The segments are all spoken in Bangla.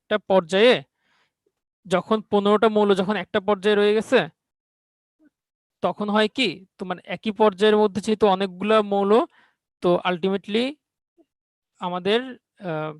একটা পর্যায়ে যখন 15টা মৌল যখন একটা পর্যায়ে রয়ে গেছে, তখন হয় কি তোমার একই পর্যায়ের মধ্যে যেহেতু অনেকগুলা মৌল, তো আলটিমেটলি আমাদের আহ,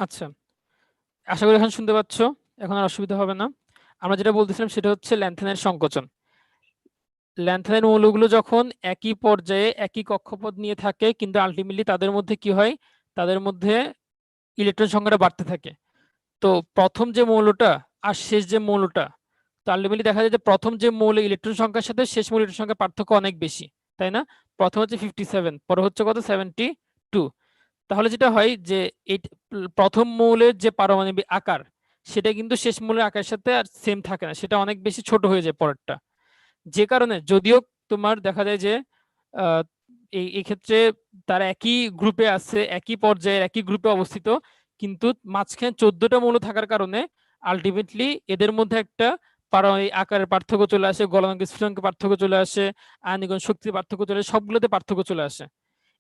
আচ্ছা, আশা করি এখন শুনতে পাচ্ছ, এখন আর অসুবিধা হবে না। আমরা যেটা বলতেছিলাম সেটা হচ্ছে ল্যান্থেনের সংকোচন। ল্যান্থেনের মৌলগুলো যখন একই পর্যায়ে একই কক্ষপথ নিয়ে থাকে, কিন্তু আলটিমেটলি তাদের মধ্যে কি হয়, তাদের মধ্যে ইলেকট্রন সংখ্যাটা বাড়তে থাকে। তো প্রথম যে মৌলটা আর শেষ যে মৌলটা, তো আলটিমেটলি দেখা যায় যে প্রথম যে মৌল ইলেকট্রন সংখ্যার সাথে শেষ মৌল ইলেকট্রন সংখ্যার পার্থক্য অনেক বেশি, তাই না? প্রথম হচ্ছে 57, পরে হচ্ছে কত, 72। তাহলে যেটা হয় যে এই প্রথম মৌলের যে পারমাণবিক আকার, সেটা কিন্তু শেষ মৌলের আকারের সাথে আর সেম থাকে না, সেটা অনেক বেশি ছোট হয়ে যায় পরেরটা। যে কারণে যদিও তোমার দেখা যায় যে আহ, এই ক্ষেত্রে তারা একই গ্রুপে আছে, একই পর্যায়ে একই গ্রুপে অবস্থিত, কিন্তু মাঝখানে 14টা মৌল থাকার কারণে আলটিমেটলি এদের মধ্যে একটা পারমাণবিক আকারের পার্থক্য চলে আসে, গলনাঙ্ক স্ফুটনাঙ্ক পার্থক্য চলে আসে, আয়নীকরণ শক্তির পার্থক্য চলে আসে, সবগুলোতে পার্থক্য চলে আসে।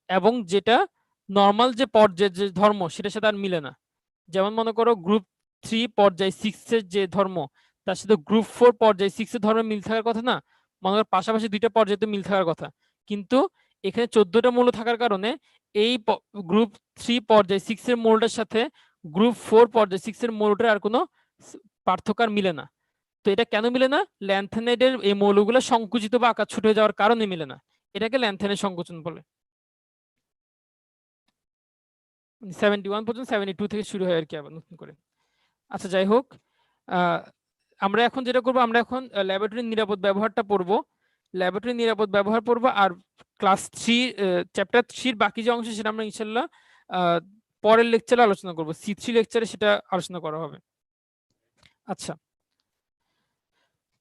এবং যেটা নর্মাল যে পর্যায়ের যে ধর্ম সেটার সাথে আর মিলে না। যেমন মনে করো গ্রুপ 3 পর্যায় 6 এর যে ধর্ম, তার সাথে গ্রুপ 4 পর্যায় 6 এর ধর্মে মিল থাকার কথা না। মনে করো পাশাপাশি দুইটা পর্যায়ে মিল থাকার কথা, কিন্তু এখানে 14টা মৌল থাকার কারণে এই গ্রুপ 3 পর্যায় 6 এর মৌলটার সাথে গ্রুপ 4 পর্যায় 6 এর মৌলটার আর কোনো পার্থক্য আর মিলে না। তো এটা কেন মিলে না? ল্যান্থেনাইডের এই মৌলগুলো সংকুচিত বা আকার ছোট হয়ে যাওয়ার কারণে মিলে না। এটাকে ল্যান্থেনের সংকোচন বলে। 71 পর্যন্ত, 72 থেকে শুরু হয় আর কি আবার নতুন করে। আচ্ছা, যাই হোক, আহ, আমরা এখন যেটা করবো, আমরা এখন ল্যাবরেটরির নিরাপদ ব্যবহারটা পড়বো। ল্যাবরেটরির নিরাপদ ব্যবহার পড়বো, আর ক্লাস 3 চ্যাপ্টার 3 বাকি যে অংশ সেটা আমরা ইনশাল্লাহ পরের লেকচারে আলোচনা করবো, C3 লেকচারে সেটা আলোচনা করা হবে। আচ্ছা,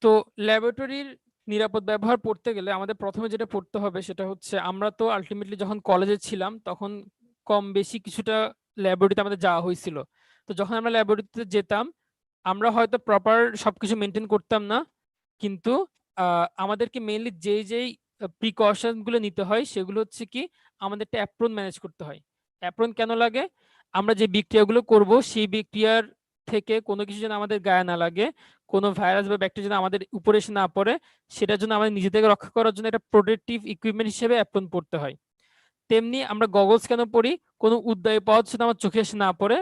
তো ল্যাবরেটরির নিরাপদ ব্যবহার পড়তে গেলে আমাদের প্রথমে যেটা পড়তে হবে সেটা হচ্ছে, আমরা তো আলটিমেটলি যখন কলেজে ছিলাম তখন কম বেশি কিছুটা ল্যাবরেটরিতে আমাদের যাওয়া হয়েছিল। তো যখন আমরা ল্যাবরেটরিতে যেতাম, আমরা হয়তো প্রপার সবকিছু মেনটেন করতাম না, কিন্তু আমাদেরকে মেইনলি যেই যেই প্রিকশন গুলো নিতে হয় সেগুলো হচ্ছে কি, আমাদের একটা অ্যাপ্রন ম্যানেজ করতে হয়। অ্যাপ্রন কেন লাগে? আমরা যে বিক্রিয়াগুলো করব সেই বিক্রিয়ার থেকে কোনো কিছু যেন আমাদের গায়ে না লাগে, কোনো ভাইরাস বা ব্যাকটেরিয়া যেন আমাদের উপরে এসে না পড়ে, সেটার জন্য আমাদের নিজে থেকে রক্ষা করার জন্য একটা প্রোটেক্টিভ ইকুইপমেন্ট হিসেবে অ্যাপ্রন পড়তে হয়। তেমনি আমরা গগলস কেন পরি? কোনো উদ্দায়ী পদার্থ যেন আমার চোখে এসে না পড়ে,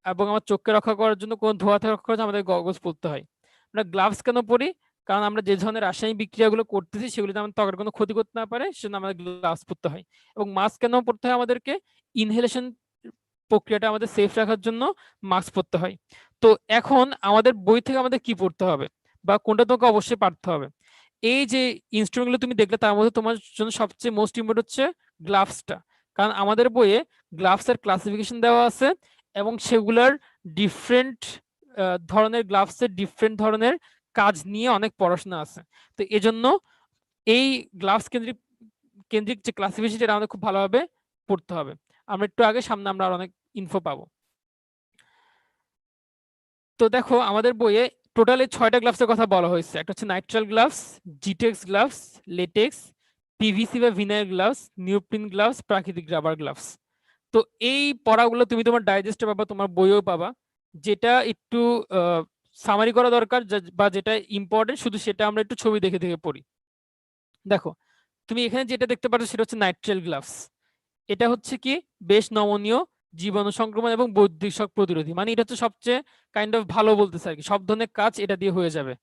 এবং আমার চোখকে রক্ষা করার জন্য, কোনো ধোঁয়া থেকে রক্ষা করার জন্য আমাদের গগলস পরতে হয়। আমরা গ্লাভস কেন পরি? কারণ আমরা যে ধরনের রাসায়নিক বিক্রিয়াগুলো করতেছি সেগুলো যেন আমাদের ত্বকের কোনো ক্ষতি করতে না পারে, সেজন্য আমাদের গ্লাভস পরতে হয়। এবং মাস্ক কেন পরতে হয় আমাদেরকে? ইনহেলেশন প্রক্রিয়াটা আমাদের সেফ রাখার জন্য মাস্ক পরতে হয়। তো এখন আমাদের বই থেকে আমাদের কি পড়তে হবে, বা কোনটা তোমাকে অবশ্যই পারতে হবে? এই যে ইনস্ট্রুমেন্টগুলো তুমি দেখলে তার মধ্যে তোমার জন্য সবচেয়ে মোস্ট ইম্পর্টেন্ট হচ্ছে গ্লাভসটা। কারণ আমাদের বইয়ে গ্লাভসের ক্লাসিফিকেশন দেওয়া আছে, এবং সেগুলার ডিফারেন্ট ধরনের গ্লাভসের ডিফারেন্ট ধরনের কাজ নিয়ে অনেক পড়াশোনা আছে। তো এজন্য এই গ্লাভস কেন্দ্রিক কেন্দ্রিক যে ক্লাসিফিকেশন, এটা আমাদের খুব ভালোভাবে পড়তে হবে। আমরা একটু আগে সামনে আমরা আর অনেক ইনফো পাবো। তো দেখো আমাদের বইয়ে টোটালি 6টা গ্লাভসের কথা বলা হয়েছে। একটা হচ্ছে নাইট্রাল গ্লাভস, জিটেক্স গ্লাভস, লেটেক্স, পিভিসি বা ভিনাইল গ্লাভস, নিউপ্রিন গ্লাভস, প্রাকৃতিক রাবার গ্লাভস। তো এই পড়াগুলো তুমি তোমার ডাইজেস্টে পাবা, তোমার বইও পাবা। যেটা একটু সামারি করা দরকার, বা যেটা ইম্পর্টেন্ট শুধু সেটা আমরা একটু ছবি দেখে দেখে পড়ি। দেখো, তুমি এখানে যেটা দেখতে পাচ্ছ সেটা হচ্ছে নাইট্রাল গ্লাভস। এটা হচ্ছে কি, বেশ নমনীয়, জীবাণু সংক্রমণ এবং বৈদ্যুতিক শক প্রতিরোধী। মানে এটা হচ্ছে সবচেয়ে কাইন্ড অফ ভালো বলতেছে আর কি, সব ধরনের কাজ এটা দিয়ে হয়ে যাবে।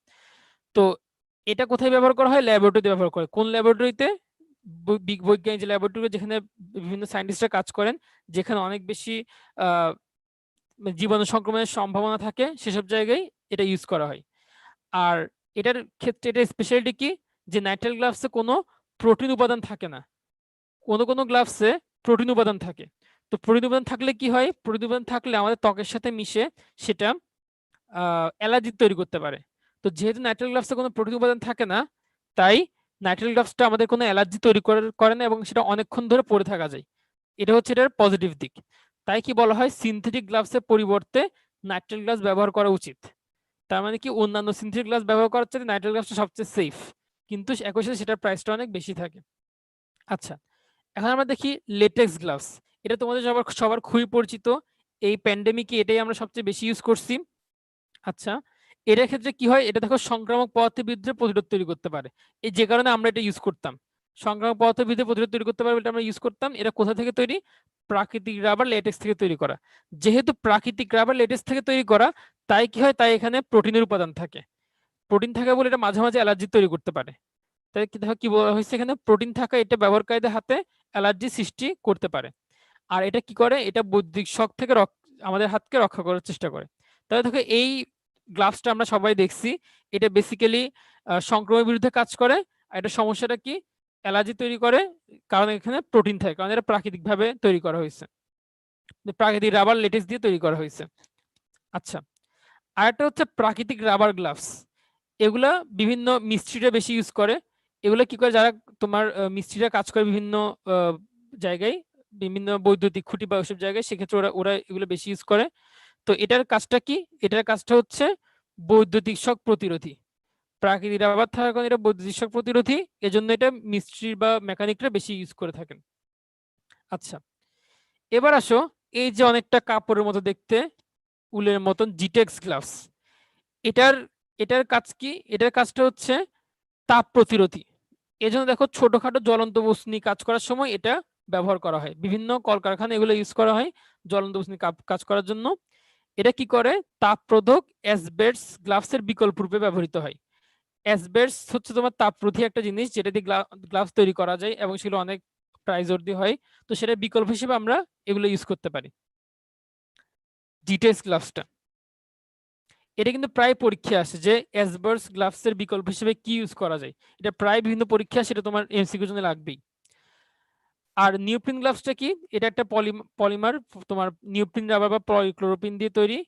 তো এটা কোথায় ব্যবহার করা হয়? ল্যাবরেটরিতে ব্যবহার করে। কোন ল্যাবরেটরিতে? বৈজ্ঞানিক যে ল্যাবরেটরি, যেখানে বিভিন্ন সায়েন্টিস্টরা কাজ করেন, যেখানে অনেক বেশি জীবাণু সংক্রমণের সম্ভাবনা থাকে সেসব জায়গায় এটা ইউজ করা হয়। আর এটার ক্ষেত্রে এটা স্পেশালিটি কি, যে নাইট্রাইল গ্লাভসে কোনো প্রোটিন উপাদান থাকে না, কোনো গ্লাভসে প্রোটিন উপাদান থাকে। তো প্রোটিন উপাদান থাকলে কি হয়, প্রোটিন উপাদান থাকলে আমাদের ত্বকের সাথে মিশে সেটা অ্যালার্জি তৈরি করতে পারে। তো যেহেতু নাইট্রাইল গ্লাভসে কোনো প্রোটিন উপাদান থাকে না, তাই নাইট্রাইল গ্লাভসটা আমাদের কোনো অ্যালার্জি তৈরি করে না এবং সেটা অনেকক্ষণ ধরে পরে থাকা যায়। এটা হচ্ছে এটার পজিটিভ দিক। তাই কি বলা হয় সিনথেটিক গ্লাভসের পরিবর্তে নাইট্রাইল গ্লাভস ব্যবহার করা উচিত। তার মানে কি অন্যান্য সিনথেটিক গ্লাভস ব্যবহার করার চেয়ে নাইট্রাইল গ্লাভসটা সবচেয়ে সেফ, কিন্তু একই সাথে সেটার প্রাইসটা অনেক বেশি থাকে। আচ্ছা, এখন আমরা দেখি লেটেক্স গ্লাভস। এটা তোমাদের সবার খুবই পরিচিত, এই প্যান্ডেমিকে এটাই আমরা সবচেয়ে বেশি ইউজ করছি। আচ্ছা, এটার ক্ষেত্রে কি হয়, এটা দেখো সংক্রামক পদার্থের বিরুদ্ধে প্রতিরোধ তৈরি করতে পারে, এই যে কারণে আমরা এটা ইউজ করতাম। সংক্রামক পদার্থের বিরুদ্ধে প্রতিরোধ তৈরি করতে পারবে এটা আমরা ইউজ করতাম। এটা কোথা থেকে তৈরি, প্রাকৃতিক রাবার লেটেক্স থেকে তৈরি করা। যেহেতু প্রাকৃতিক রাবার লেটেক্স থেকে তৈরি করা, তাই কি হয়, তাই এখানে প্রোটিনের উপাদান থাকে। প্রোটিন থাকে বলে এটা মাঝে মাঝে অ্যালার্জি তৈরি করতে পারে। তাই কি দেখো কি বলা হয়েছে এখানে, প্রোটিন থাকা এটা ব্যবহারকারীদের হাতে অ্যালার্জি সৃষ্টি করতে পারে। আর এটা কি করে, এটা বৈদ্যুতিক শক থেকে আমাদের হাতকে রক্ষা করার চেষ্টা করে। তাহলে দেখো এই গ্লাভসটা আমরা সবাই দেখছি, এটা বেসিক্যালি সংক্রমণের বিরুদ্ধে কাজ করে। আর এটা সমস্যাটা কি, অ্যালার্জি তৈরি করে, কারণ এখানে প্রোটিন থাকে, কারণ এটা প্রাকৃতিক ভাবে তৈরি করা হয়েছে, প্রাকৃতিক রাবার লেটেক্স দিয়ে তৈরি করা হয়েছে। আচ্ছা, আর একটা হচ্ছে প্রাকৃতিক রাবার গ্লাভস। এগুলা বিভিন্ন মিস্ত্রিরা বেশি ইউজ করে। এগুলা কি করে, যারা তোমার মিস্ত্রিরা কাজ করে বিভিন্ন জায়গায়, বিভিন্ন বৈদ্যুতিক খুঁটি বা ওইসব জায়গায়, সেক্ষেত্রে ওরা ওরা এগুলো বেশি ইউজ করে। তো এটার কাজটা কি, এটার কাজটা হচ্ছে বৈদ্যুতিক শক প্রতিরোধী। প্রাকৃতিক রাবার থাকার কারণে এটা বৈদ্যুতিক শক প্রতিরোধী, এজন্য এটা মিস্ত্রি বা মেকানিকরা বেশি ইউজ করে থাকেন। আচ্ছা, এবার আসো, এই যে অনেকটা কাপড়ের মতো দেখতে, উলের মতন জিটেক্স গ্লাভস, এটার এটার কাজ কি, এটার কাজটা হচ্ছে তাপ প্রতিরোধী। এজন্য দেখো ছোটখাটো জ্বলন্ত বস্তু নিয়ে কাজ করার সময় এটা ব্যবহার করা হয়, বিভিন্ন কলকারখানা এগুলো ইউজ করা হয় জ্বলন্ত বস্তু নিয়ে কাজ করার জন্য। এটা কি করে, তাপ রোধক অ্যাসবেস্টস গ্লাভসের বিকল্প রূপে ব্যবহৃত হয়। অ্যাসবেস্টস হচ্ছে তোমার তাপরোধী একটা জিনিস, যেটা দিয়ে গ্লাভস তৈরি করা যায় এবং সেগুলো অনেক প্রাইস অর্ধি হয়। তো সেটা বিকল্প হিসেবে আমরা এগুলো ইউজ করতে পারি। জিটেক্স গ্লাভসটা, এটা কিন্তু প্রায় পরীক্ষা আসে যে অ্যাসবেস্টস গ্লাভসের বিকল্প হিসেবে কি ইউজ করা যায়। এটা প্রায় বিভিন্ন পরীক্ষা, সেটা তোমার এমসিকিউর জন্য লাগবেই। আর নিওপ্রিন গ্লাভসটা কি, এটা একটা পলিমার, তোমার নিওপ্রিন রাবার বা পলিক্লোরোপিন দিয়ে তৈরি।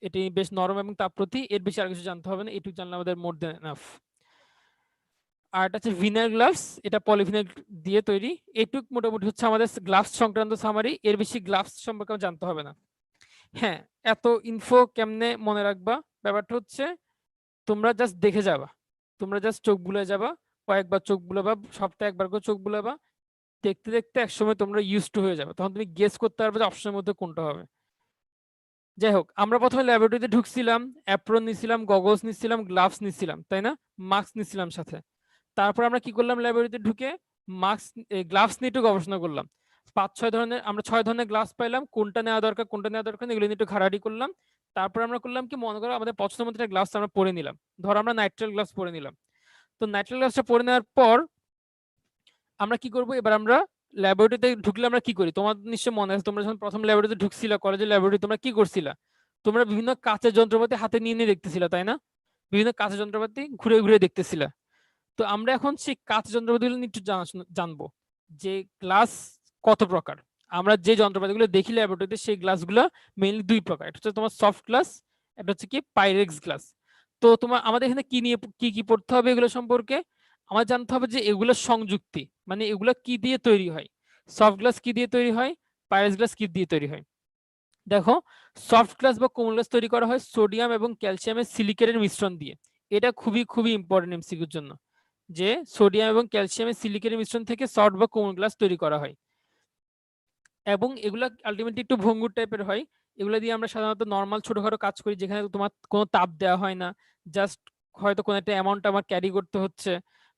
এটি বেশ নরম এবং তাপরোধী। এর বেশি আর কিছু জানতে হবে না, এটুকু জানলে আমাদের মোর দেন এনাফ। আর এটা হচ্ছে ভিনার গ্লাভস, এটা পলিভিনার দিয়ে তৈরি। এটুক মোটামুটি হচ্ছে আমাদের গ্লাভস সংক্রান্ত সামারি, এর বেশি গ্লাভস সম্পর্কে জানতে হবে না। হ্যাঁ, এত ইনফো কেমনে মনে রাখবা, ব্যাপারটা হচ্ছে তোমরা জাস্ট দেখে যাবা, তোমরা জাস্ট চোখ বুলে যাবা, কয়েকবার চোখ বুলাবা, সপ্তাহে একবার করে চোখ বুলাবা, দেখতে দেখতে একসময় তোমরা ইউজ টু হয়ে যাবে, তখন তুমি গেস করতে পারবে যে অপশনের মধ্যে কোনটা হবে। যাই হোক, আমরা প্রথমে ল্যাবরেটরিতে ঢুকছিলাম, অ্যাপ্রন নিছিলাম, গগলস নিছিলাম, গ্লাভস নিছিলাম, তাই না, মাস্ক নিছিলাম সাথে। তারপর আমরা কি করলাম, ল্যাবরেটরিতে ঢুকে মাস্ক গ্লাভস নিয়ে একটু গবেষণা করলাম। 5-6 ধরনের, আমরা 6 ধরনের গ্লাভস পাইলাম, কোনটা নেওয়া দরকার কোনটা নেওয়া দরকার এগুলো নিয়ে একটু ঘাটাঘাটি করলাম। তারপর আমরা করলাম কি, মনে করো আমাদের পছন্দ মতো একটা গ্লাভস আমরা পরে নিলাম, ধরো আমরা নাইট্রাইল গ্লাভস পরে নিলাম। তো নাইট্রাইল গ্লাভসটা পরে নেওয়ার পর আমরা কি করব, এবার আমরা ল্যাবরেটরিতে ঢুকলে আমরা কি করি, তোমার নিশ্চয় মনে আছে, তোমরা যখন প্রথম ল্যাবরেটরিতে ঢুকছিলা, কলেজের ল্যাবরেটরি, তোমরা কি করছিলা, তোমরা বিভিন্ন কাঁচের যন্ত্রপাতি হাতে নিয়ে নিয়ে দেখতেছিলা, তাই না, বিভিন্ন কাঁচের যন্ত্রপাতি ঘুরে ঘুরে দেখতেছিলা। তো আমরা এখন সেই কাঁচ যন্ত্রপাতিগুলো নিয়ে একটু জানবো যে গ্লাস কত প্রকার। আমরা যে যন্ত্রপাতিগুলো দেখি ল্যাবরেটরিতে, সেই গ্লাসগুলো মেইনলি 2 প্রকার, একটা হচ্ছে তোমার সফট গ্লাস, একটা হচ্ছে কি পাইরেক্স গ্লাস। তো তোমার আমাদের এখানে কি নিয়ে কি পড়তে হবে এগুলো সম্পর্কে, আমার জানতে হবে যে এগুলো সংযুক্তি, মানে এগুলো কি দিয়ে তৈরি হয়, সফট গ্লাস কি দিয়ে তৈরি হয়, পাইরেক্স গ্লাস কি দিয়ে তৈরি হয়। দেখো, সফট গ্লাস বা কোমল গ্লাস তৈরি করা হয় সোডিয়াম এবং ক্যালসিয়ামের সিলিকেটের মিশ্রণ দিয়ে। এটা খুবই খুবই ইম্পর্টেন্ট এমসিকিউর জন্য, যে সোডিয়াম এবং ক্যালসিয়ামের সিলিকেটের মিশ্রণ থেকে সফট বা কোমল গ্লাস তৈরি করা হয়। এবং এগুলা আলটিমেটলি একটু ভঙ্গুর টাইপের হয়। এগুলো দিয়ে আমরা সাধারণত নর্মাল ছোটখাটো কাজ করি, যেখানে তোমার কোনো তাপ দেওয়া হয় না, জাস্ট হয়তো কোনো একটা অ্যামাউন্ট আমার ক্যারি করতে হচ্ছে,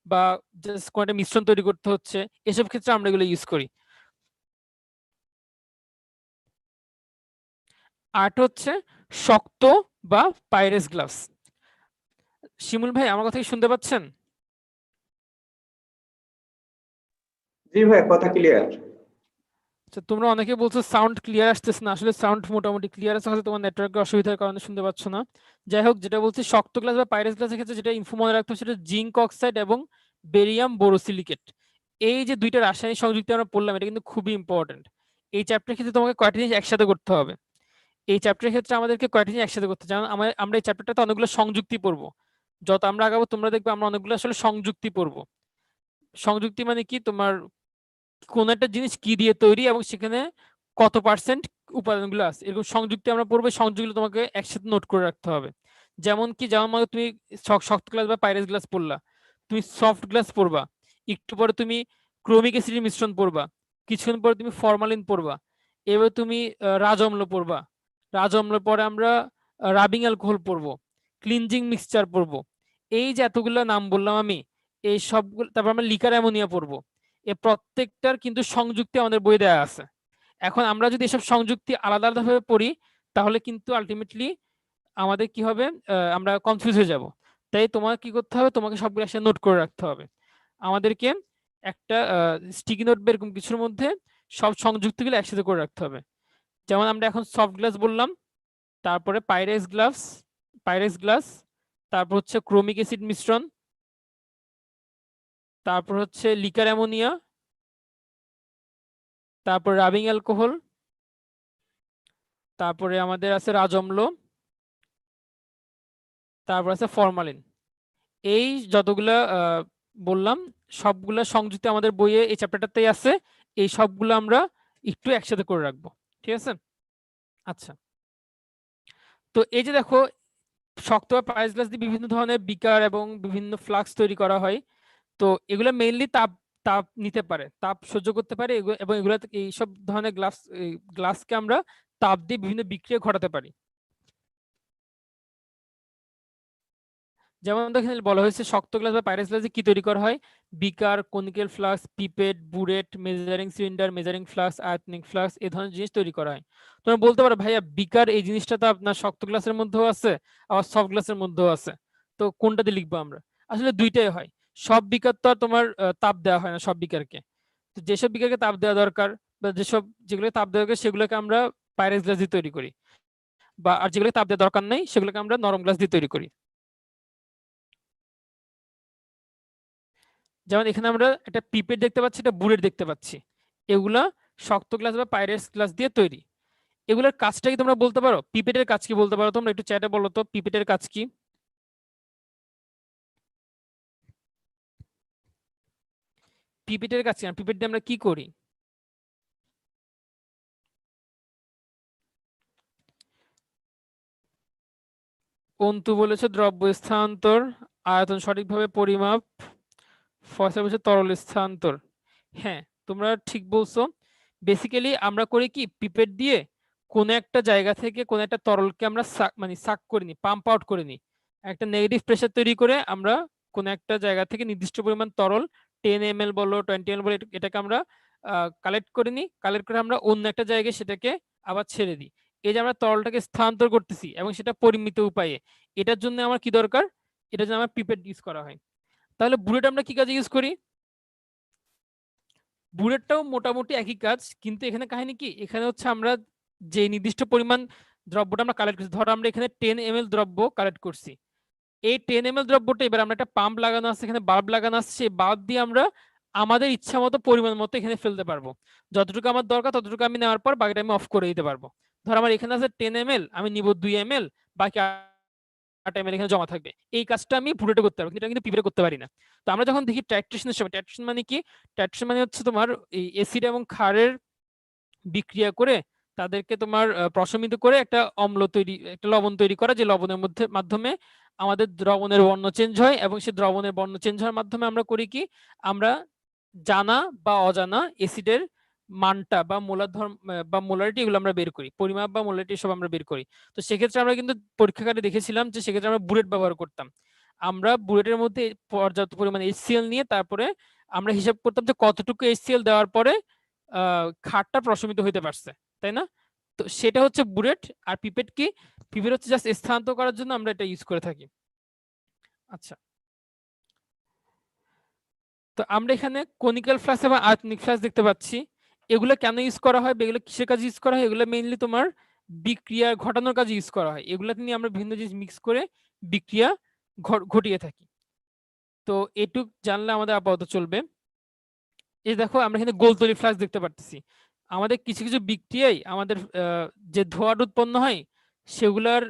বা জাস্ট কোনো একটা মিশ্রণ তৈরি করতে হচ্ছে, এসব ক্ষেত্রে আমরা এগুলো ইউজ করি। আরেকটা হচ্ছে শক্ত বা পাইরেক্স গ্লাভস। শিমুল ভাই, আমার কথা কি শুনতে পাচ্ছেন? জি ভাই, কথা ক্লিয়ার। আচ্ছা, তোমরা অনেকে বলছো সাউন্ড ক্লিয়ার আসতেছে না। আসলে সাউন্ড মোটামুটি ক্লিয়ার আছে, হয়তো তোমার নেটওয়ার্কের অসুবিধার কারণে শুনতে পাচ্ছ না। যাই হোক, যেটা বলছি শক্ত গ্লাস বা পাইরেক্স গ্লাসের ক্ষেত্রে যেটা ইনফো মনে রাখতে হবে সেটা জিঙ্ক অক্সাইড এবং বেরিয়াম বোরোসিলিকেট, এই যে দুইটা রাসায়নিক সংযুক্তি আমরা পড়লাম, এটা কিন্তু খুবই ইম্পর্টেন্ট। এই চ্যাপ্টারের ক্ষেত্রে তোমাকে কয়টা জিনিস একসাথে করতে হবে। এই চ্যাপ্টারের ক্ষেত্রে আমাদেরকে কয়টা জিনিস একসাথে করতে হবে, যেমন আমরা এই চ্যাপ্টারটাতে অনেকগুলো সংযুক্তি পড়বো। যত আমরা আগাবো তোমরা দেখবে আমরা অনেকগুলো আসলে সংযুক্তি পড়বো। সংযুক্তি মানে কি, তোমার কোন একটা জিনিস কি দিয়ে তৈরি এবং সেখানে কত পার্সেন্ট উপাদানগুলো আছে, এরকম সংযুক্তি আমরা পড়বো। সংযুক্তিগুলো তোমাকে একসাথে নোট করে রাখতে হবে। যেমন কি, যেমন মানে তুমি শক্ত গ্লাস বা পাইরেস গ্লাস পড়লা, তুমি সফট গ্লাস পড়বা, একটু পরে তুমি ক্রোমিক অ্যাসিডের মিশ্রণ পড়বা, কিছুক্ষণ পরে তুমি ফরমালিন পড়বা, এবার তুমি রাজঅম্ল পড়বা, রাজঅম্লের পরে আমরা রাবিং অ্যালকোহল পড়বো, ক্লিনজিং মিক্সচার পড়বো। এই যে এতগুলো নাম বললাম আমি, এই সবগুলো, তারপর আমরা লিকার অ্যামোনিয়া পড়বো। এ প্রত্যেকটার কিন্তু সংযুক্তি আমাদের বই দেওয়া আছে। এখন আমরা যদি এসব সংযুক্তি আলাদা আলাদা ভাবে পড়ি, তাহলে কিন্তু আলটিমেটলি আমাদের কি হবে, আমরা কনফিউজ হয়ে যাব। তাই তোমার কি করতে হবে, তোমাকে সবগুলো একসাথে নোট করে রাখতে হবে। আমাদেরকে একটা স্টিকি নোট বা এরকম কিছুর মধ্যে সব সংযুক্তিগুলো একসাথে করে রাখতে হবে। যেমন আমরা এখন সফট গ্লাস বললাম, তারপরে পাইরেক্স গ্লাস, তারপর হচ্ছে ক্রোমিক অ্যাসিড মিশ্রণ, তারপর হচ্ছে লিকার অ্যামোনিয়া, তারপর রাবিং অ্যালকোহল, তারপরে আমাদের আছে রাজঅম্ল, তারপর আছে ফরমালিন। এই যতগুলা বললাম, সবগুলা সংযুক্তি আমাদের বইয়ে এই চ্যাপ্টারটাতেই আছে। এই সবগুলো আমরা একটু একসাথে করে রাখবো, ঠিক আছে? আচ্ছা, তো এই যে দেখো, শক্ত বা পাইরেক্স গ্লাস দিয়ে বিভিন্ন ধরনের বিকার এবং বিভিন্ন ফ্লাক্স তৈরি করা হয়। তো এগুলো মেইনলি তাপ তাপ নিতে পারে, তাপ সহ্য করতে পারে, এবং এগুলো এইসব ধরনের গ্লাসকে আমরা তাপ দিয়ে বিভিন্ন বিক্রিয়া ঘটাতে পারি। যেমন দেখেন বলা হয়েছে শক্ত গ্লাস বা পাইরেক্স গ্লাসে কি তৈরি করা হয়, beaker, conical flask, pipette, burette, measuring cylinder, measuring flask, আয়তনিক ফ্লাস্ক, এই ধরনের জিনিস তৈরি করা হয়। তোমরা বলতে পারো ভাইয়া বিকার এই জিনিসটা তো আপনার শক্ত গ্লাসের মধ্যেও আছে, আবার সফট গ্লাসের মধ্যেও আছে, তো কোনটাতে লিখবো আমরা? আসলে দুইটাই হয়। সব বিকার তো আর তোমার তাপ দেওয়া হয় না সব বিকারকে। তো যেসব বিকারকে তাপ দেওয়া দরকার, বা যেগুলো তাপ দেওয়া দরকার সেগুলোকে আমরা পাইরেক্স গ্লাস দিয়ে তৈরি করি, বা আর যেগুলো তাপ দেওয়া দরকার নেই সেগুলোকে আমরা নরম গ্লাস দিয়ে তৈরি করি। যেমন এখানে আমরা একটা পিপেট দেখতে পাচ্ছি, একটা বুলেট দেখতে পাচ্ছি, এগুলা শক্ত গ্লাস বা পাইরেক্স গ্লাস দিয়ে তৈরি। এগুলোর কাজটা কি তোমরা বলতে পারো? পিপেটের কাজ কি বলতে পারো তোমরা? একটু চ্যাটে বলো তো পিপেটের কাজ কি। পিপেটের কাজ কি, পিপেট দিয়ে আমরা কি করি? অন্তু বলেছে দ্রব্য স্থানান্তর, আয়তন সঠিকভাবে পরিমাপ, ফসল বলেছে তরল স্থানান্তর। হ্যাঁ, তোমরা ঠিক বলছো। বেসিক্যালি আমরা করি কি, পিপেট দিয়ে কোন একটা জায়গা থেকে কোন একটা তরলকে আমরা মানে সাক করে নিই, পাম্প আউট করে নিই। একটা নেগেটিভ প্রেসার তৈরি করে আমরা কোন একটা জায়গা থেকে নির্দিষ্ট পরিমাণ তরল, 10 ml বলো 20 ml বলো, এটাকে আমরা কালেক্ট করে নিই। কালেক্ট করে আমরা অন্য একটা জায়গায় সেটাকে আবার ছেড়ে দিই। এই যে আমরা তরলটাকে স্থানান্তর করতেছি এবং সেটা পরিমিত উপায়ে, এটার জন্য আমার কি দরকার? এটার জন্য আমার পিপেট ইউজ করা হয়। তাহলে বুলেট আমরা কি কাজে ইউজ করি? বুলেটটাও মোটামুটি একই কাজ, কিন্তু এখানে কাহিনী কি, এখানে হচ্ছে আমরা যে নির্দিষ্ট পরিমাণ দ্রব্যটা আমরা কালেক্ট করছি, ধরো আমরা এখানে 10 ml দ্রব্য কালেক্ট করছি। এই 10 ml দ্রব্যটা এবার আমরা একটা পাম্প লাগানো আছে, এখানে বাল্ব লাগানো আছে, সেই বাল্ব দিয়ে আমরা আমাদের ইচ্ছা মতো পরিমাণ মতো এখানে ফেলতে পারবো। যতটুকু আমার দরকার ততটুকু আমি নেওয়ার পর বাকিটা আমি অফ করে দিতে পারবো। ধর আমার এখানে আছে 10 ml, আমি নিব 2 ml, বাকি 8 ml এখানে জমা থাকবে। এই কাজটা আমি বুলেটে করতে পারবো, কিন্তু পিঁপড়ে করতে পারি না। তো আমরা যখন দেখি টাইট্রেশনের সময়, টাইট্রেশন মানে কি, টাইট্রেশন মানে হচ্ছে তোমার এই অ্যাসিড এবং ক্ষারের বিক্রিয়া করে তাদেরকে তোমার প্রশমিত করে একটা অম্ল তৈরি, একটা লবণ তৈরি করা, যে লবণের মাধ্যমে আমাদের দ্রবণের বর্ণ চেঞ্জ হয়, এবং সেই দ্রবণের বর্ণ চেঞ্জ হওয়ার মাধ্যমে আমরা করি কি, আমরা জানা বা অজানা অ্যাসিডের মানটা বা মোলার ধর্ম বা মোলারিটি, এগুলো আমরা বের করি, পরিমাপ বা মোলারিটি সব আমরা বের করি। তো সেক্ষেত্রে আমরা কিন্তু পরীক্ষাগারে দেখেছিলাম যে সেক্ষেত্রে আমরা বুলেট ব্যবহার করতাম। আমরা বুলেটের মধ্যে পর্যাপ্ত পরিমাণে HCl নিয়ে তারপরে আমরা হিসাব করতাম যে কতটুকু HCl দেওয়ার পরে খাটটা প্রশমিত হইতে পারছে, তাই না? তো সেটা হচ্ছে বুলেট। আর পিপেট কি, পিপেট হচ্ছে জাস্ট স্থানান্তর করার জন্য আমরা এটা ইউজ করে থাকি। আচ্ছা, তো আমরা এখানে কনিক্যাল ফ্লাস্ক এবং আয়তনিক ফ্লাস্ক দেখতে পাচ্ছি। এগুলো কেন ইউজ করা হয় বা এগুলো কিসের কাজে ইউজ করা হয়? এগুলো মেইনলি তোমার বিক্রিয়া ঘটানোর কাজে ইউজ করা হয়। এগুলাতে নিয়ে আমরা বিভিন্ন জিনিস মিক্স করে বিক্রিয়া ঘটিয়ে থাকি। তো এটুক জানলে আমাদের আপাতত চলবে। এই দেখো আমরা এখানে গোলতলি ফ্লাক্স দেখতে পাচ্ছি। আমাদের কিছু কিছু বিক্রিয়ায় আমাদের যে ধোঁয়াটা উৎপন্ন হয় সেগুলার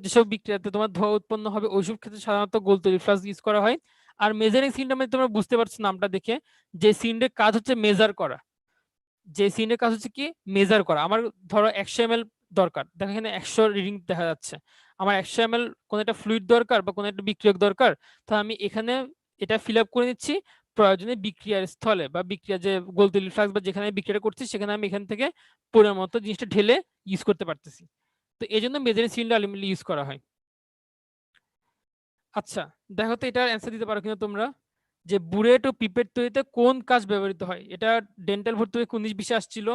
যেসব বিক্রিয়াতে তোমার ধোঁয়া উৎপন্ন হবে ওইসব ক্ষেত্রে সাধারণত গোলতলি ফ্লাক্স ইউজ করা হয়। আর মেজারিং সিলিন্ডার মানে তোমরা বুঝতে পারছো নামটা দেখে, যে সিলিন্ডারের কাজ হচ্ছে মেজার করা। যে সিলিন্ডারের কাজ হচ্ছে কি মেজার করা। আমার ধরো 100 ml দরকার, দেখো এখানে 100 রিডিং দেখা যাচ্ছে। আমার 100 ml কোন একটা ফ্লুইড দরকার বা কোন একটা বিক্রিয়ক দরকার, তো আমি এখানে এটা ফিল আপ করে নিচ্ছি। প্রয়োজনে বিক্রিয়ার স্থলে বা বিক্রিয়া যে গোলতলি ফ্লাক্স বা যেখানে বিক্রিয়া করছি সেখানে আমি এখান থেকে পরিমাণ মতো জিনিসটা ঢেলে ইউজ করতে পারতেছি। তো এই জন্য মেজারিং সিলিন্ডার আলটিমেটলি ইউজ করা হয়। আচ্ছা দেখো তো এটার অ্যান্সার দিতে পারো কিনা তোমরা, যে বুলেট ও পিপেট তৈরিতে কোন কাজ ব্যবহৃত হয়? এটা ডেন্টাল ভর্তি 19-20 আসছিল।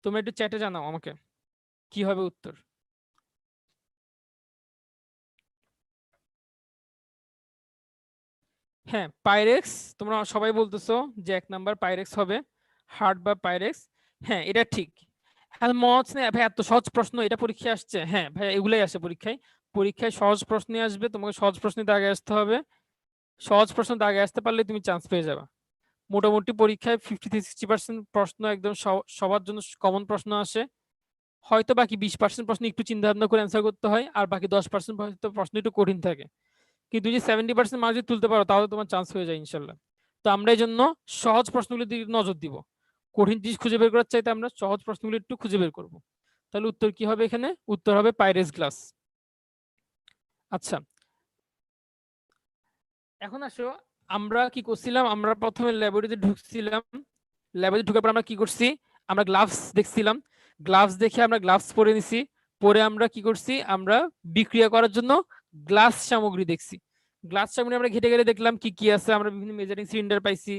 তোমরা একটু চ্যাটে জানাও আমাকে কি হবে উত্তর। হ্যাঁ পাইরেক্স, তোমরা সবাই বলতেছো যে 1 নাম্বার পাইরেক্স হবে, হার্ড বা পাইরেক্স। হ্যাঁ এটা ঠিক। হ্যাঁ মনে হচ্ছে না ভাই এত সহজ প্রশ্ন এটা পরীক্ষায় আসছে। হ্যাঁ ভাই এগুলাই আসে পরীক্ষায়। পরীক্ষায় সহজ প্রশ্নই আসবে, তোমাকে সহজ প্রশ্নের আগে আসতে হবে। সহজ প্রশ্ন আগে আসতে পারলে তুমি চান্স পেয়ে যাবে। মোটামুটি পরীক্ষায় 50 থেকে 60% প্রশ্ন একদম সবার জন্য কমন প্রশ্ন আসে। হয়তো বাকি 20% প্রশ্ন একটু চিন্তা ভাবনা করে অ্যান্সার করতে হয়, আর বাকি 10% হয়তো প্রশ্ন একটু কঠিন থাকে। কিন্তু যদি 70% মার্ক যদি তুলতে পারো তাহলে তোমার চান্স হয়ে যায় ইনশাল্লাহ। তো আমরা এই জন্য সহজ প্রশ্নগুলির দিকে নজর দিব। কঠিন জিনিস খুঁজে বের করার চাইতে আমরা সহজ প্রশ্নগুলো একটু খুঁজে বের করব। তাহলে উত্তর কি হবে এখানে? উত্তর হবে পাইরেক্স গ্লাস। আচ্ছা এখন আসো, আমরা কি করছিলাম, আমরা প্রথমে ল্যাবরেটরিতে ঢুকছিলাম। ল্যাবরেটরি ঢুকার পর আমরা কি করছি, আমরা গ্লাভস দেখছিলাম। গ্লাভস দেখে আমরা গ্লাভস পরে নিছি। পরে আমরা কি করছি, আমরা বিক্রিয়া করার জন্য গ্লাস সামগ্রী দেখছি। গ্লাস সামগ্রী আমরা ঘেটে ঘেটে দেখলাম কি কি আছে। আমরা বিভিন্ন মেজারিং সিলিন্ডার পাইছি,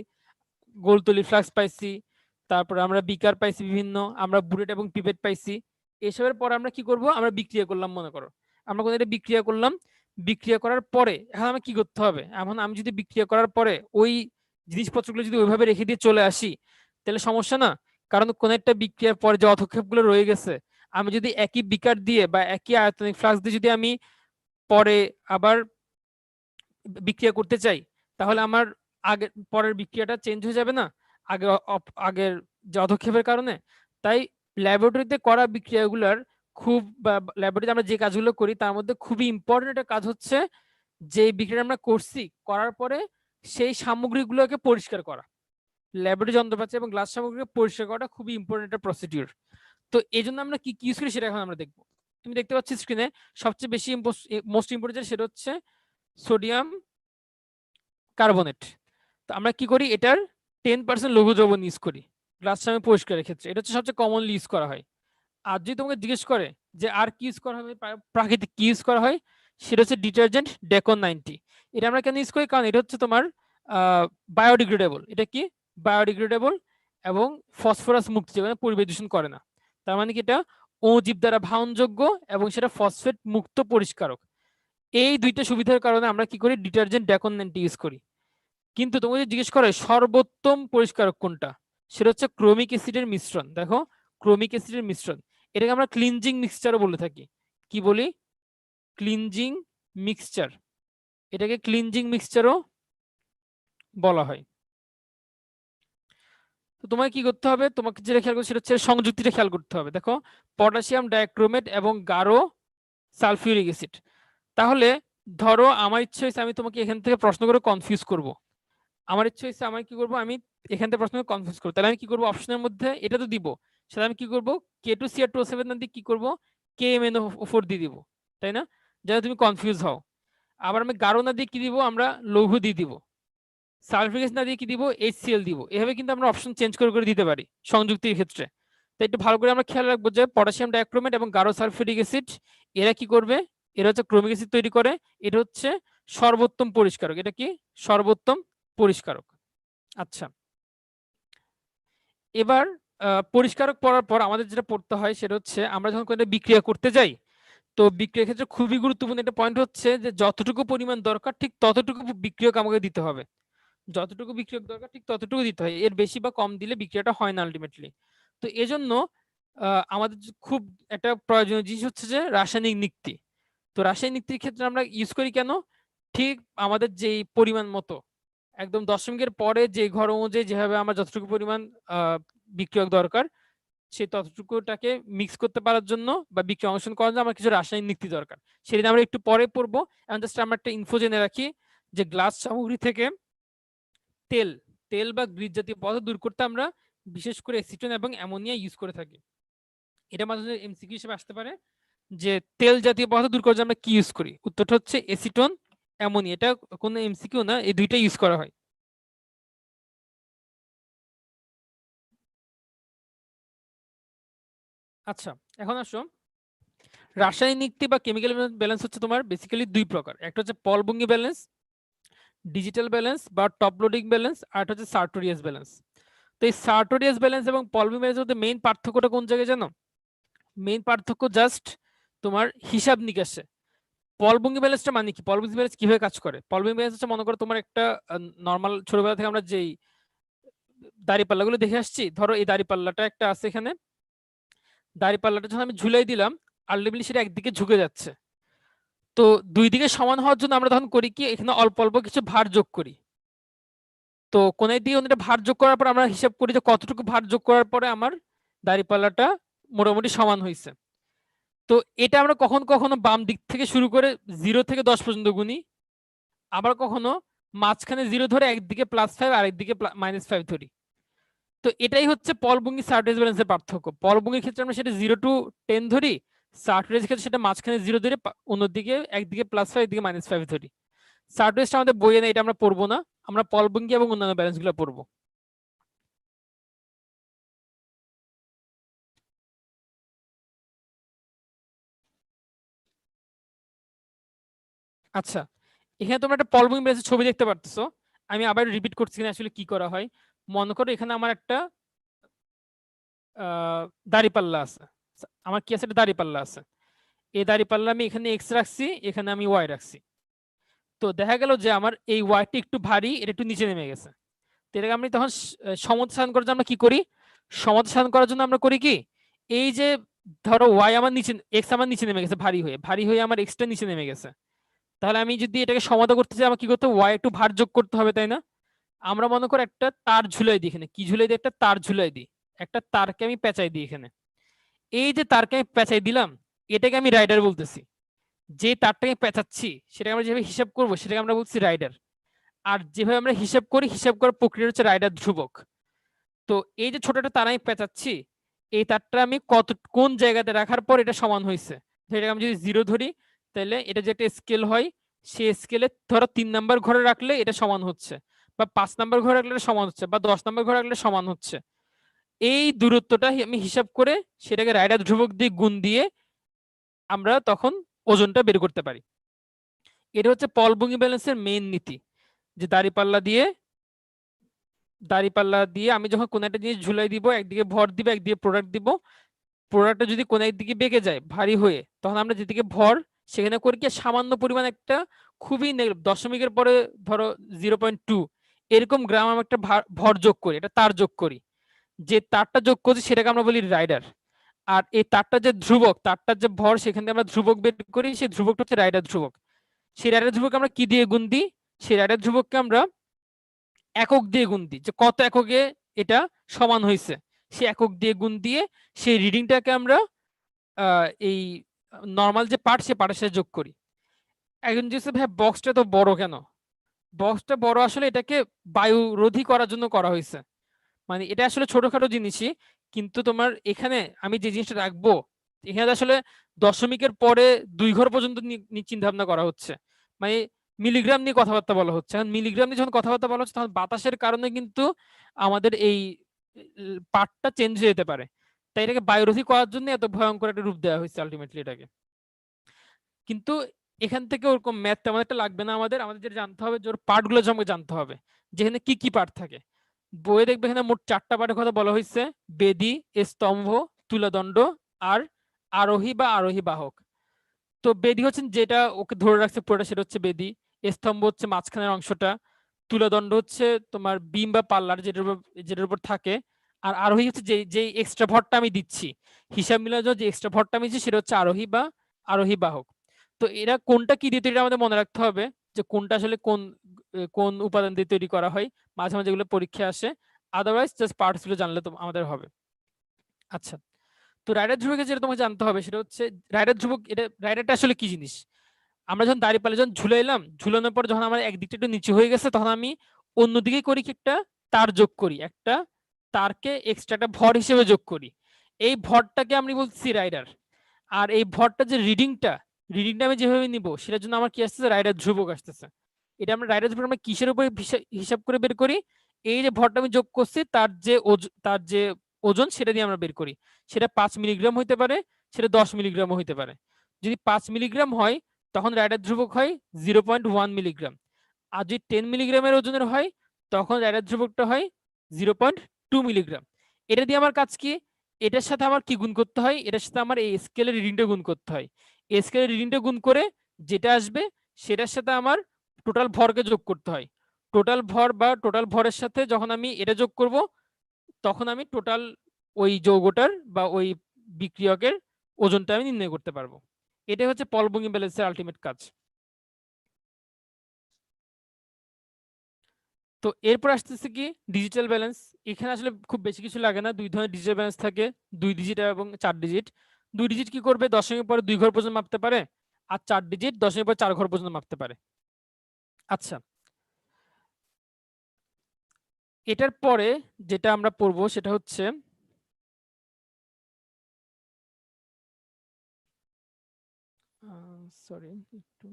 গোলতলি ফ্লাস্ক পাইছি, তারপর আমরা বিকার পাইছি বিভিন্ন, আমরা বুলেট এবং পিপেট পাইছি। এসবের পর আমরা কি করব, আমরা বিক্রিয়া করলাম। মনে করো আমরা কোনো একটা বিক্রিয়া করলাম। বিক্রিয়া করার পরে এখন আমার কি করতে হবে, এখন আমি যদি বিক্রিয়া করার পরে ওই জিনিসপত্রগুলো যদি ওইভাবে রেখে দিয়ে চলে আসি তাহলে সমস্যা না? কারণ কোন একটা বিক্রিয়ার পরে যে অধক্ষেপগুলো রয়ে গেছে, আমি যদি একই বিকার দিয়ে বা একই আয়তনিক ফ্লাস্ক দিয়ে যদি আমি পরে আবার বিক্রিয়া করতে চাই, তাহলে আমার আগের পরের বিক্রিয়াটা চেঞ্জ হয়ে যাবে না আগের আগের যে অধক্ষেপের কারণে? তাই ল্যাবরেটরিতে করা বিক্রিয়াগুলোর খুব, ল্যাবরেটরিতে আমরা যে কাজগুলো করি তার মধ্যে খুবই ইম্পর্টেন্ট একটা কাজ হচ্ছে যে বিক্রিয়া আমরা করছি করার পরে সেই সামগ্রীগুলোকে পরিষ্কার করা। ল্যাবরেটরি যন্ত্রপাতি এবং গ্লাস সামগ্রীকে পরিষ্কার করাটা খুবই ইম্পর্টেন্ট একটা প্রসিডিউর। তো এই জন্য আমরা কি কি ইউজ করি সেটা এখন আমরা দেখবো। তুমি দেখতে পাচ্ছ স্ক্রিনে সবচেয়ে বেশি মোস্ট ইম্পর্টেন্ট সেটা হচ্ছে সোডিয়াম কার্বনেট। তো আমরা কি করি, এটার 10% লঘু দ্রবণ ইউজ করি গ্লাস সামগ্রী পরিষ্কারের ক্ষেত্রে। এটা হচ্ছে সবচেয়ে কমনলি ইউজ করা হয়। আর যদি তোমাকে জিজ্ঞেস করে যে আর কি ইউজ করা হবে, প্রাকৃতিক কি ইউজ করা হয়, সেটা হচ্ছে ডিটারজেন্ট ডেকন 90। এটা আমরা কেন ইউজ করি, কারণ এটা হচ্ছে তোমার বায়োডিগ্রেডেবল। এটা কি বায়োডিগ্রেডেবল এবং ফসফরাস মুক্ত, যেখানে পরিবেশ দূষণ করে না। তার মানে কি এটা অণুজীব দ্বারা ভাঙনযোগ্য এবং সেটা ফসফেট মুক্ত পরিষ্কারক। এই দুইটা সুবিধার কারণে আমরা কি করি, ডিটারজেন্ট ডেকন 90 ইউজ করি। কিন্তু তোমাকে যদি জিজ্ঞেস করে সর্বোত্তম পরিষ্কারক কোনটা, সেটা হচ্ছে ক্রোমিক অ্যাসিডের মিশ্রণ। দেখো ক্রোমিক অ্যাসিডের মিশ্রণ, এটাকে আমরা ক্লিনজিং মিক্সচারও বলে থাকি। কি বলি? Cleansing mixture. এটাকে ক্লিনজিং মিক্সচারও বলা হয়। তো তোমাকে কি করতে হবে, তোমাকে যেটা খেয়াল করতে সেটা হচ্ছে সংযুক্তিটা খেয়াল করতে হবে। দেখো পটাশিয়াম ডাইক্রোমেট এবং গাঢ় সালফিউরিক অ্যাসিড। তাহলে ধরো আমার ইচ্ছে হয়েছে আমি তোমাকে এখান থেকে প্রশ্ন করে কনফিউজ করব। আমার ইচ্ছে হচ্ছে আমি কি করবো, আমি এখান থেকে প্রশ্ন কনফিউজ করবো। তাহলে আমি কি করবো, অপশনের মধ্যে এটা তো দিব, সেটা আমি কি করবো K2Cr2O7 না দিয়ে কি করবো KMnO4 দিয়ে দিব, তাই না? যাতে তুমি কনফিউজ হও। আবার আমি গাঢ় না দিয়ে কি দিব, আমরা লৌহ দিয়ে দিব। সালফিউরিক অ্যাসিড না দিয়ে কি দিব, HCl দিব। এভাবে কিন্তু আমরা অপশন চেঞ্জ করে করে দিতে পারি সংযুক্তির ক্ষেত্রে। তাই একটু ভালো করে আমরা খেয়াল রাখবো যে পটাশিয়াম ডাইক্রোমেট এবং গাঢ় সালফিউরিক অ্যাসিড এরা কি করবে, এরা হচ্ছে ক্রোমিক অ্যাসিড তৈরি করে। এটা হচ্ছে সর্বোত্তম পরিষ্কারক। এটা কি সর্বোত্তম পরিষ্কারক। আচ্ছা এবার পরিষ্কারক পড়ার পর আমাদের যেটা পড়তে হয় সেটা হচ্ছে আমরা যখন কোনো বিক্রিয়া করতে যাই, তো বিক্রিয়ার ক্ষেত্রে খুবই গুরুত্বপূর্ণ একটা পয়েন্ট হচ্ছে যে যতটুকু পরিমাণ দরকার ঠিক ততটুকু বিক্রিয়ক আমাকে দিতে হবে। যতটুকু বিক্রিয়ক দরকার ঠিক ততটুকু দিতে হয়, এর বেশি বা কম দিলে বিক্রিয়াটা হয় না আলটিমেটলি। তো এজন্য আমাদের খুব একটা প্রয়োজনীয় জিনিস হচ্ছে যে রাসায়নিক নিক্তি। তো রাসায়নিক নিক্তির ক্ষেত্রে আমরা ইউজ করি কেন, ঠিক আমাদের যেই পরিমাণ মতো একদম দশমিকের পরে যে ঘর অনুযায়ী যেভাবে আমার যতটুকু পরিমাণ বিক্রিয়ক দরকার সেই ততটুকুটাকে মিক্স করতে পারার জন্য বা বিক্রিয়া অংশগ্রহণ করার জন্য আমার কিছু রাসায়নিক নিক্তি দরকার, সেটা আমরা একটু পরে পড়বো। এখন জাস্ট আমরা একটা ইনফো জেনে রাখি যে গ্লাস সামগ্রী থেকে তেল তেল বা গ্রিজ জাতীয় পদার্থ দূর করতে আমরা বিশেষ করে এসিটন এবং অ্যামোনিয়া ইউজ করে থাকি। এটা মাঝে মাঝে এমসিকিউ হিসেবে আসতে পারে যে তেল জাতীয় পদার্থ দূর করার জন্য আমরা কি ইউজ করি, উত্তরটা হচ্ছে এসিটন অ্যামোনিয়া। এটা কোনো এমসিকিউ না, এই দুইটা ইউজ করা হয়। আচ্ছা, এখন আসো রাসায়নিক নিক্তি বা কেমিক্যাল ব্যালেন্স হচ্ছে তোমার বেসিক্যালি দুই প্রকার, একটা হচ্ছে পলবঙ্গি ব্যালেন্স, ডিজিটাল ব্যালেন্স বা টপ লোডিং ব্যালেন্স, আর একটা হচ্ছে সার্টোরিয়াস ব্যালেন্স। তো এই সার্টোরিয়াস ব্যালেন্স এবং পলবঙ্গি ব্যালেন্সের মধ্যে মেইন পার্থক্যটা কোন জায়গায় জানো? মেইন পার্থক্য জাস্ট তোমার হিসাব নিকাশে। পলবঙ্গি ব্যালেন্সটা মানে কি, পলবঙ্গি ব্যালেন্স কিভাবে কাজ করে? পলবঙ্গি ব্যালেন্স হচ্ছে মনে করো তোমার একটা নর্মাল ছোটবেলা থেকে আমরা যেই দাড়িপাল্লাগুলো দেখে আসছি, ধরো এই দাড়িপাল্লাটা একটা আছে এখানে, দাড়িপাল্লাটা যখন আমি ঝুলাই দিলাম আলটিমেটলি সেটা একদিকে ঝুঁকে যাচ্ছে। তো দুই দিকে সমান হওয়ার জন্য আমরা তখন করি কি, এখানে অল্প অল্প কিছু ভার যোগ করি। তো কোনায় দিয়ে অন্যটা ভার যোগ করার পর আমরা হিসাব করি যে কতটুকু ভার যোগ করার পরে আমার দাড়িপাল্লাটা মোটামুটি সমান হয়েছে। তো এটা আমরা কখনো কখনো বাম দিক থেকে শুরু করে 0 থেকে 10 পর্যন্ত গুনি, আবার কখনো মাঝখানে 0 ধরে একদিকে +5 আর একদিকে -5 ধরি। তো এটাই হচ্ছে পলবঙ্গি সার্টেজ ব্যালেন্সের পার্থক্য। পলবঙ্গির ক্ষেত্রে আমরা সেটা 0 to 10 ধরি, সার্টেজের ক্ষেত্রে সেটা মাঝখানে 0 ধরে অন্যদিকে একদিকে +5 একদিকে -5 ধরি। সার্টেজটা আমাদের বইয়ে নেই, এটা আমরা পড়বো না, আমরা পলবঙ্গি এবং অন্যান্য ব্যালেন্স গুলো পড়বো। আচ্ছা, এখানে তোমরা একটা পলবঙ্গি ব্যালেন্সের ছবি দেখতে পারতেছো। আমি আবার রিপিট করছি না আসলে কি করা হয়। মনে করো এখানে আমার একটা দাড়িপাল্লা আছে, আমার কি আছে, একটা দাড়িপাল্লা আছে। এই দাড়িপাল্লা আমি এখানে এক্স রাখছি, এখানে আমি ওয়াই রাখছি। তো দেখা গেল যে আমার এই ওয়াইটি একটু ভারী, এটা একটু নিচে নেমে গেছে। তো এটাকে আমি তখন সমতা সাধন করার জন্য আমরা কি করি, সমতা সাধন করার জন্য আমরা করি কি, এই যে ধরো ওয়াই আমার নিচে, এক্স আমার নিচে নেমে গেছে, ভারী হয়ে ভারী হয়ে আমার এক্সটা নিচে নেমে গেছে। তাহলে আমি যদি এটাকে সমাধা করতে চাই আমার কি করতে হবে, ওয়াই একটু ভার যোগ করতে হবে, তাই না? আমরা মনে করো একটা তার ঝুলাই দিই, এখানে কি ঝুলাই দিই, একটা তার ঝুলাই দিই, একটা তারকে আমি পেঁচাই দিই এখানে। এই যে তারকে আমি পেঁচাই দিলাম, এটাকে আমি রাইডার বলতেছি। যে তারটাকে পেঁচাচ্ছি সেটাকে আমরা যেভাবে হিসাব করবো সেটাকে আমরা বলছি রাইডার। আর যেভাবে আমরা হিসাব করি, হিসাব করার প্রক্রিয়া হচ্ছে রাইডার ধ্রুবক। তো এই যে ছোট একটা তার আমি পেঁচাচ্ছি, এই তারটা আমি কোন জায়গাতে রাখার পর এটা সমান হয়েছে, এটাকে আমি যদি 0 ধরি, তাহলে এটা যে একটা স্কেল হয়, সেই স্কেলে ধরো 3 নাম্বার ঘরে রাখলে এটা সমান হচ্ছে, বা 5 নাম্বার ঘরে রাখলে এটা সমান হচ্ছে, বা 10 নাম্বার ঘরে রাখলে সমান হচ্ছে। এই দূরত্বটা আমি হিসাব করে সেটাকে রাইডার ধ্রুবক দিয়ে গুণ দিয়ে আমরা তখন ওজনটা বের করতে পারি। এটা হচ্ছে পলবঙ্গি ব্যালেন্সের মেইন নীতি, যে দাড়িপাল্লা দিয়ে আমি যখন কোনো একটা জিনিস ঝুলাই দিব, একদিকে ভর দিব একদিকে প্রোডাক্ট দিব, প্রোডাক্টটা যদি কোনো একদিকে বেঁকে যায় ভারী হয়ে, তখন আমরা যেদিকে ভর সেখানে করি কি সামান্য পরিমাণ একটা খুবই দশমিকের পরে ধরো 0.2 এরকম গ্রাম আমরা একটা ভর যোগ করি, এটা তার যোগ করি। যে তারটা যোগ করছি সেটাকে আমরা বলি রাইডার। আর এই তারটা যে ধ্রুবক, তারটার যে ভর সেখান থেকে আমরা ধ্রুবক বের করি, সেই ধ্রুবকটা হচ্ছে রাইডার ধ্রুবক। সেই রাইডার ধ্রুবক আমরা কি দিয়ে গুণ দিই, সেই রাইডার ধ্রুবককে আমরা একক দিয়ে গুণ দিই, যে কত এককে এটা সমান হয়েছে, সেই একক দিয়ে গুণ দিয়ে সেই রিডিংটাকে আমরা এই নর্মাল যে পার্ট সে পার্টের সাথে যোগ করি। একজন জিজ্ঞেস ভাই বক্সটা তো বড় কেন? বক্সটা বড় আসলে এটাকে বায়ু রোধী করার জন্য করা হয়েছে। মানে এটা আসলে ছোটখাটো জিনিসই, কিন্তু তোমার এখানে আমি যে জিনিসটা রাখবো, এখানে আসলে দশমিকের পরে 2 ঘর পর্যন্ত চিন্তা ভাবনা করা হচ্ছে। মানে মিলিগ্রাম নিয়ে কথাবার্তা বলা হচ্ছে। এখন মিলিগ্রাম নিয়ে যখন কথাবার্তা বলা হচ্ছে তখন বাতাসের কারণে কিন্তু আমাদের এই পার্টটা চেঞ্জ হয়ে যেতে পারে। তাই এটাকে বায়ুরোধী করার জন্য এত ভয়ঙ্কর একটা রূপ দেওয়া হয়েছে আলটিমেটলি এটাকে। কিন্তু এখান থেকে ওরকম ম্যাথ তেমন একটা লাগবে না, আমাদের আমাদের যেটা জানতে হবে যে ওর পার্ট গুলো সম্পর্কে জানতে হবে, যেখানে কি কি পার্ট থাকে। বইয়ে দেখবে এখানে মোট 4টা পার্টের কথা বলা হয়েছে, বেদি, স্তম্ভ, তুলাদণ্ড আর আরোহী বা আরোহী বাহক। তো বেদি হচ্ছে যেটা ওকে ধরে রাখছে পুরোটা, সেটা হচ্ছে বেদি। স্তম্ভ হচ্ছে মাঝখানের অংশটা, তুলাদণ্ড হচ্ছে তোমার বিম বা পাল্লার যেটার উপর থাকে, আর আরোহী হচ্ছে যে এক্সট্রা ভরটা আমি দিচ্ছি, হিসাব মিলানো যে এক্সট্রা ভরটা আমি দিচ্ছি সেটা হচ্ছে আরোহী বা আরোহী বাহক। তো এরা কোনটা কি দিয়ে তৈরি আমাদের মনে রাখতে হবে, যে কোনটা আসলে কোন কোন উপাদান দিয়ে তৈরি করা হয়, মাঝে মাঝে এগুলো পরীক্ষা আসে, আদারওয়াইজ জাস্ট পার্টস গুলো জানলে তো আমাদের হবে। আচ্ছা, তো রাইডার ধ্রুবকে যেটা তোমাকে জানতে হবে সেটা হচ্ছে রাইডার ধ্রুবক, এটা রাইডারটা আসলে কি জিনিস। আমরা যখন দাঁড়িপাল্লা যখন ঝুলাইলাম, ঝুলানোর পর যখন আমার একদিকটা একটু নিচু হয়ে গেছে, তখন আমি অন্যদিকে করি কি একটা তার যোগ করি, একটা তারকে এক্সট্রা একটা ভর হিসেবে যোগ করি, এই ভরটাকে আমি বলছি রাইডার। আর এই ভরটা যে রিডিংটা আমি যেভাবে নিব সেটার জন্য আমার কি আসতেছে, রাইডার ধ্রুবক আসতেছে। এটা আমরা রাইডার ধ্রুবক আমরা কিসের উপরে হিসাব করে বের করি, এই যে ভরটা আমি যোগ করছি তার যে ওজন সেটা দিয়ে আমরা বের করি। সেটা 5 মিলিগ্রাম হইতে পারে, সেটা 10 মিলিগ্রামও হইতে পারে। যদি 5 মিলিগ্রাম হয় তখন রাইডার ধ্রুবক হয় 0.1 মিলিগ্রাম, আর যদি 10 মিলিগ্রামের ওজনের হয় তখন রাইডার ধ্রুবকটা হয় 0.2 মিলিগ্রাম। এটা দিয়ে আমার কাজ কি, এটার সাথে আমার কি গুণ করতে হয়, এটার সাথে আমার এই স্কেলের রিডিংটা গুণ করতে হয়। এই স্কেলের রিডিংটা গুণ করে যেটা আসবে সেটার সাথে আমার টোটাল ভরকে যোগ করতে হয়। টোটাল ভর বা টোটাল ভরের সাথে যখন আমি এটা যোগ করব তখন আমি টোটাল ওই যৌগটার বা ওই বিক্রিয়কের ওজনটা আমি নির্ণয় করতে পারবো। এটাই হচ্ছে পলবঙ্গি ব্যালেন্সের আলটিমেট কাজ। তো এরপর আসতেছে কি ডিজিটাল ব্যালেন্স। এখানে আসলে খুব বেশি কিছু লাগে না, দুই ধরনের ডিজিটাল ব্যালেন্স থাকে, 2 ডিজিট এবং 4 ডিজিট। 2 ডিজিট কি করবে, দশমিকের পরে 2 ঘর পর্যন্ত মাপতে পারে, আর 4 ডিজিট দশমিকের পরে 4 ঘর পর্যন্ত মাপতে পারে। আচ্ছা, এটার পরে যেটা আমরা পড়বো সেটা হচ্ছে সরি একটু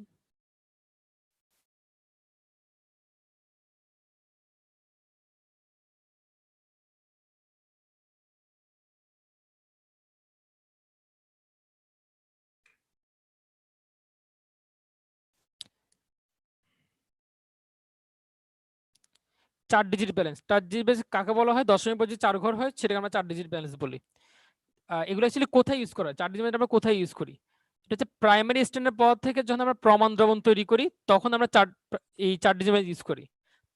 4 ডিজিট ব্যালেন্স। 4 ডিজিট ব্যালেন্স কাকে বলা হয়, দশমিক পর যে 4 ঘর হয় সেটাকে আমরা 4 ডিজিট ব্যালেন্স বলি। এগুলো অ্যাকচুয়ালি কোথায় ইউজ করা হয়, 4 ডিজিট ব্যালেন্স আমরা কোথায় ইউজ করি, এটা হচ্ছে প্রাইমারি স্ট্যান্ডার্ড পদার্থ থেকে যখন আমরা প্রমাণ দ্রবণ তৈরি করি তখন আমরা এই 4 ডিজিট ব্যালেন্স ইউজ করি।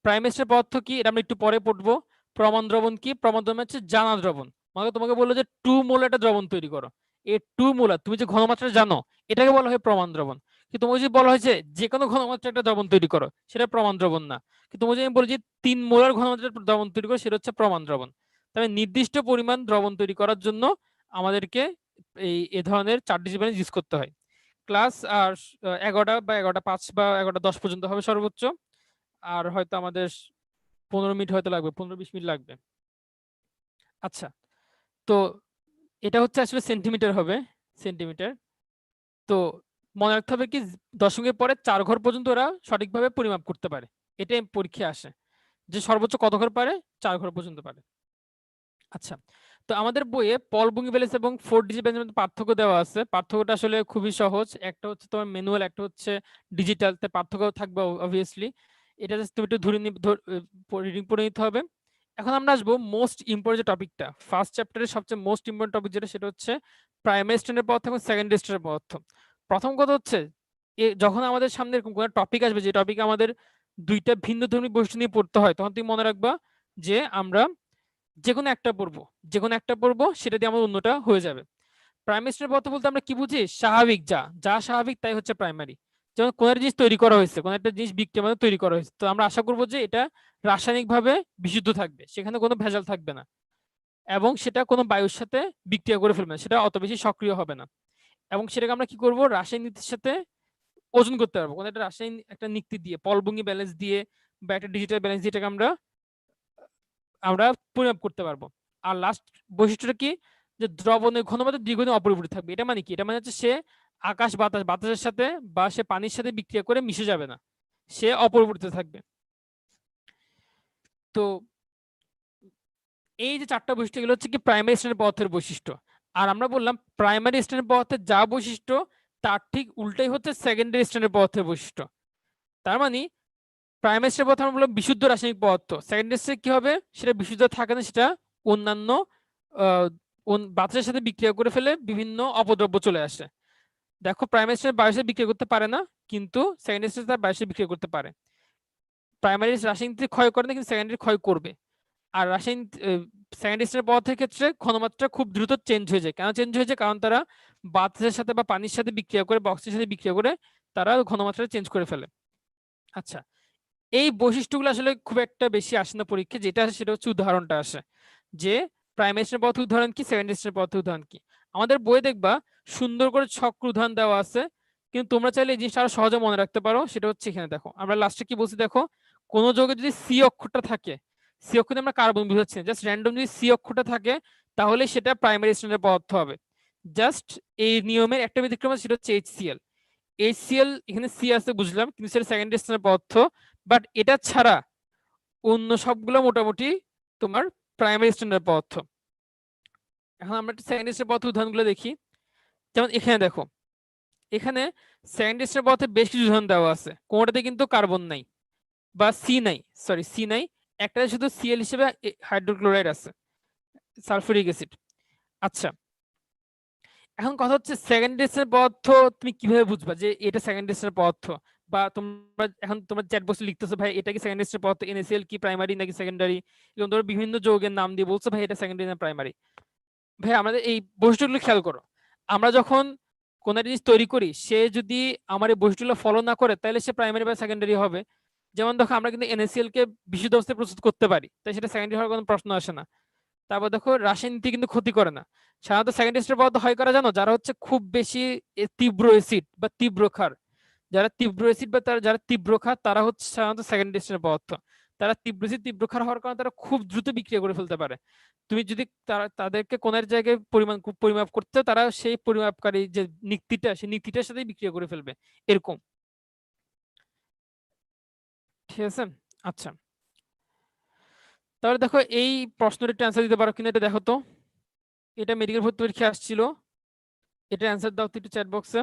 প্রাইমারি স্ট্যান্ডার্ড পদার্থ কি এটা আমরা একটু পরে পড়বো। প্রমাণ দ্রবণ কি, প্রমাণ দ্রবণ হচ্ছে জানা দ্রবণ। মানে তোমাকে বললো যে 2 মোল একটা দ্রবণ তৈরি করো, এই 2 মোলার তুমি যে ঘনমাত্রা জানো এটাকে বলা হয় প্রমাণ দ্রবণ। কিন্তু তোমাকে যদি বলা হয়েছে যে কোনো ঘনমাত্রা একটা দ্রবণ তৈরি করো, সেটা প্রমাণ দ্রবণ না। কিন্তু তোমাকে যদি আমি বলি যে 3 মোলার ঘনমাত্রার দ্রবণ তৈরি করো, সেটা হচ্ছে প্রমাণ দ্রবণ। তবে নির্দিষ্ট পরিমাণ দ্রবণ তৈরি করার জন্য আমাদেরকে এই ধরনের 4 ডিজিট ব্যালেন্স ইউজ করতে হয়। ক্লাস আর 11টা বা 11টা 5 বা 11টা 10 পর্যন্ত হবে সর্বোচ্চ। আর হয়তো আমাদের 15 মিনিট হয়তো লাগবে, 15-20 মিনিট লাগবে। আচ্ছা, তো এটা হচ্ছে আসলে সেন্টিমিটার হবে, সেন্টিমিটার। তো মনে রাখতে হবে কি দশমিকের পরে 4 ঘর পর্যন্ত ওরা সঠিকভাবে পরিমাপ করতে পারে। এটাই পরীক্ষায় আসে যে সর্বোচ্চ কত ঘর পারে, 4 ঘর পর্যন্ত পারে। আচ্ছা, তো আমাদের বইয়ে পলবঙ্গি ব্যালেন্স এবং 4 ডিজিট ব্যালেন্সের মধ্যে পার্থক্য দেওয়া আছে। পার্থক্যটা আসলে খুবই সহজ, একটা হচ্ছে তোমার ম্যানুয়াল, একটা হচ্ছে ডিজিটাল। তে পার্থক্য থাকবে অবভিয়াসলি। এটা জাস্ট তুমি একটু ধরে রিডিং পড়ে নিতে হবে। এখন আমরা আসবো মোস্ট ইম্পর্টেন্ট যে টপিকটা, ফার্স্ট চ্যাপ্টারের সবচেয়ে মোস্ট ইম্পর্টেন্ট টপিক যেটা, সেটা হচ্ছে প্রাইমারি স্ট্যান্ডার্ড পদার্থ এবং সেকেন্ডারি স্ট্যান্ডার্ড পদার্থ। প্রথম কথা হচ্ছে যখন আমাদের সামনে এরকম কোনো টপিক আসবে যে টপিকে আমাদের দুইটা ভিন্ন ধর্মী বৈশিষ্ট্য নিয়ে পড়তে হয়, তখন তুমি মনে রাখবা যে আমরা যে কোনো একটা পড়বো, যে কোনো একটা পড়বো, সেটা দিয়ে আমার অন্যটা হয়ে যাবে। প্রাইমারি স্টেপ পদার্থ বলতে আমরা কি বুঝি, স্বাভাবিক যা যা স্বাভাবিক তাই হচ্ছে প্রাইমারি। যেমন কোন একটা জিনিস তৈরি করা হয়েছে, কোন একটা জিনিস বিক্রিয়ার মাধ্যমে তৈরি করা হয়েছে, তো আমরা আশা করবো যে এটা রাসায়নিকভাবে বিশুদ্ধ থাকবে, সেখানে কোনো ভেজাল থাকবে না, এবং সেটা কোনো বায়ুর সাথে বিক্রিয়া করে ফেলবে না, সেটা অত বেশি সক্রিয় হবে না, এবং সেটাকে আমরা কি করব, রাসায়নিক সাথে ওজন করতে পারবো, কোনো একটা রাসায়নিক একটা নিক্তি দিয়ে, পলবঙ্গি ব্যালেন্স দিয়ে বা একটা ডিজিটাল ব্যালেন্স দিয়ে এটাকে আমরা আমরা পরিমাপ করতে পারবো। আর লাস্ট বৈশিষ্ট্যটা কি, যে দ্রবণের ঘনমাত্রা দীর্ঘদিন অপরিবর্তিত থাকবে। এটা মানে কি, এটা মানে হচ্ছে সে আকাশ বাতাসের সাথে বা সে পানির সাথে বিক্রিয়া করে মিশে যাবে না, সে অপরিবর্তিত থাকবে। তো এই যে 4টা বৈশিষ্ট্য, এগুলো হচ্ছে কি প্রাইমারি স্ট্যান্ডার্ড পদার্থের বৈশিষ্ট্য। আর আমরা বললাম প্রাইমারি স্ট্যান্ডার্ড পদার্থের যা বৈশিষ্ট্য তার ঠিক উল্টাই হচ্ছে সেকেন্ডারি স্ট্যান্ডার্ড পদার্থের বৈশিষ্ট্য। তার মানে প্রাইমারি স্টেপ কথা আমরা বললাম বিশুদ্ধ রাসায়নিক পদার্থ, সেকেন্ডারি স্টেপ কি হবে, সেটা বিশুদ্ধ থাকে না, সেটা অন্যান্য বাতাসের সাথে বিক্রিয়া করে ফেলে বিভিন্ন অপদ্রব্য চলে আসে। দেখো প্রাইমারি স্টেপ বায়ুর সাথে বিক্রিয়া করতে পারে না, কিন্তু সেকেন্ডারি স্টেপ তার বায়ুর সাথে বিক্রিয়া করতে পারে। প্রাইমারি রাসায়নিক ক্ষয় করে না, কিন্তু সেকেন্ডারি ক্ষয় করবে। আর রাসায়নিক সেকেন্ডারি স্তরের পদার্থের ক্ষেত্রে ঘনমাত্রা খুব দ্রুত চেঞ্জ হয়ে যায়। কেন চেঞ্জ হয়ে যায়? কারণ তারা বাতাসের সাথে বা পানির সাথে বিক্রিয়া করে বা অক্সিজেনের সাথে বিক্রিয়া করে তারা ঘনমাত্রা চেঞ্জ করে ফেলে। আচ্ছা, এই বৈশিষ্ট্যগুলো আসলে খুব একটা বেশি আসে না পরীক্ষা, যেটা আসে সেটা হচ্ছে উদাহরণটা আসে যে প্রাইমারি স্তরের পদার্থের উদাহরণ কি, সেকেন্ডারি স্তরের পদার্থের উদাহরণ কি। আমাদের বই দেখবা সুন্দর করে ছক উদাহরণ দেওয়া আছে, কিন্তু তোমরা চাইলে এই জিনিসটা আরো সহজে মনে রাখতে পারো। সেটা হচ্ছে এখানে দেখো, আমরা লাস্টে কি বলছি দেখো, কোন যৌগে যদি সি অক্ষরটা থাকে, সি অক্ষরে আমরা কার্বন বুঝাচ্ছি না, জাস্ট র্যান্ডম যদি সি অক্ষরটা থাকে তাহলে সেটা প্রাইমারি স্তরের পদার্থ হবে। জাস্ট এই নিয়মের একটা ব্যতিক্রম আছে, সেটা হচ্ছে এইচসিএল। এইচসিএল এখানে সি আছে বুঝলাম, কিন্তু সেটা সেকেন্ডারি স্তরের পদার্থ। বাট এটা ছাড়া অন্য সবগুলো মোটামুটি তোমার প্রাইমারি স্তরের পদার্থ। এখন আমরা সেকেন্ডারি স্তরের পদার্থের উদাহরণগুলো দেখি। যেমন এখানে দেখো, এখানে সেকেন্ডারি স্তরের পদার্থে বেশ কিছু উদাহরণ দেওয়া আছে, কোনটাতে কিন্তু কার্বন নাই বা সি নাই, সরি সি নাই, একটাতে শুধু সিএল হিসেবে হাইড্রোক্লোরাইড আছে, সালফিউরিক অ্যাসিড। আচ্ছা, এখন কথা হচ্ছে সেকেন্ডারি স্তরের পদার্থ তুমি কিভাবে বুঝবা যে এটা সেকেন্ডারি স্তরের পদার্থ? বা তোমরা এখন তোমার চ্যাট বক্সে লিখতেছো ভাই এটা কি সেকেন্ডারি স্তরের পদার্থ, এনএসিএল কি প্রাইমারি নাকি সেকেন্ডারি, এবং তোমরা বিভিন্ন যৌগের নাম দিয়ে বলছো ভাই এটা সেকেন্ডারি না প্রাইমারি। ভাই আমাদের এই বৈশিষ্ট্যগুলো খেয়াল করো, আমরা যখন কোন জিনিস তৈরি করি সে যদি আমার এই বৈশিষ্ট্যগুলো ফলো না করে তাহলে সে প্রাইমারি বা সেকেন্ডারি হবে। যেমন দেখো আমরা কিন্তু এনএসিএল কে বিশুদ্ধ অবস্থায় প্রস্তুত করতে পারি, তাই সেটা সেকেন্ডারি হওয়ার কোনো প্রশ্ন আসে না। তারপর দেখো রাসায়নিক কিন্তু ক্ষতি করে না। সাধারণত সেকেন্ডারি স্তরের পদার্থ হয় করা জানো, যারা হচ্ছে খুব বেশি তীব্র অ্যাসিড বা তীব্র ক্ষার, যারা তীব্র অ্যাসিড বা যারা তীব্র ক্ষার তারা হচ্ছে সাধারণত সেকেন্ডারি স্তরের পদার্থ। তারা তীব্র অ্যাসিড তীব্র ক্ষার হওয়ার কারণে তারা খুব দ্রুত বিক্রিয়া করে ফেলতে পারে। তুমি যদি তাদেরকে কোনের জায়গায় পরিমাপ করতে, তারা সেই পরিমাপকারী যে নিক্তিটা সেই নিক্তিটার সাথে বিক্রিয়া করে ফেলবে, এরকম। ঠিক আছে। আচ্ছা, তাহলে দেখো এই প্রশ্নের একটা অ্যান্সার দিতে পারো কিনা এটা দেখো তো। এটা মেডিকেল ভর্তি পরীক্ষা আসছিল, এটা অ্যান্সার দাও তো একটু চ্যাট বক্সে।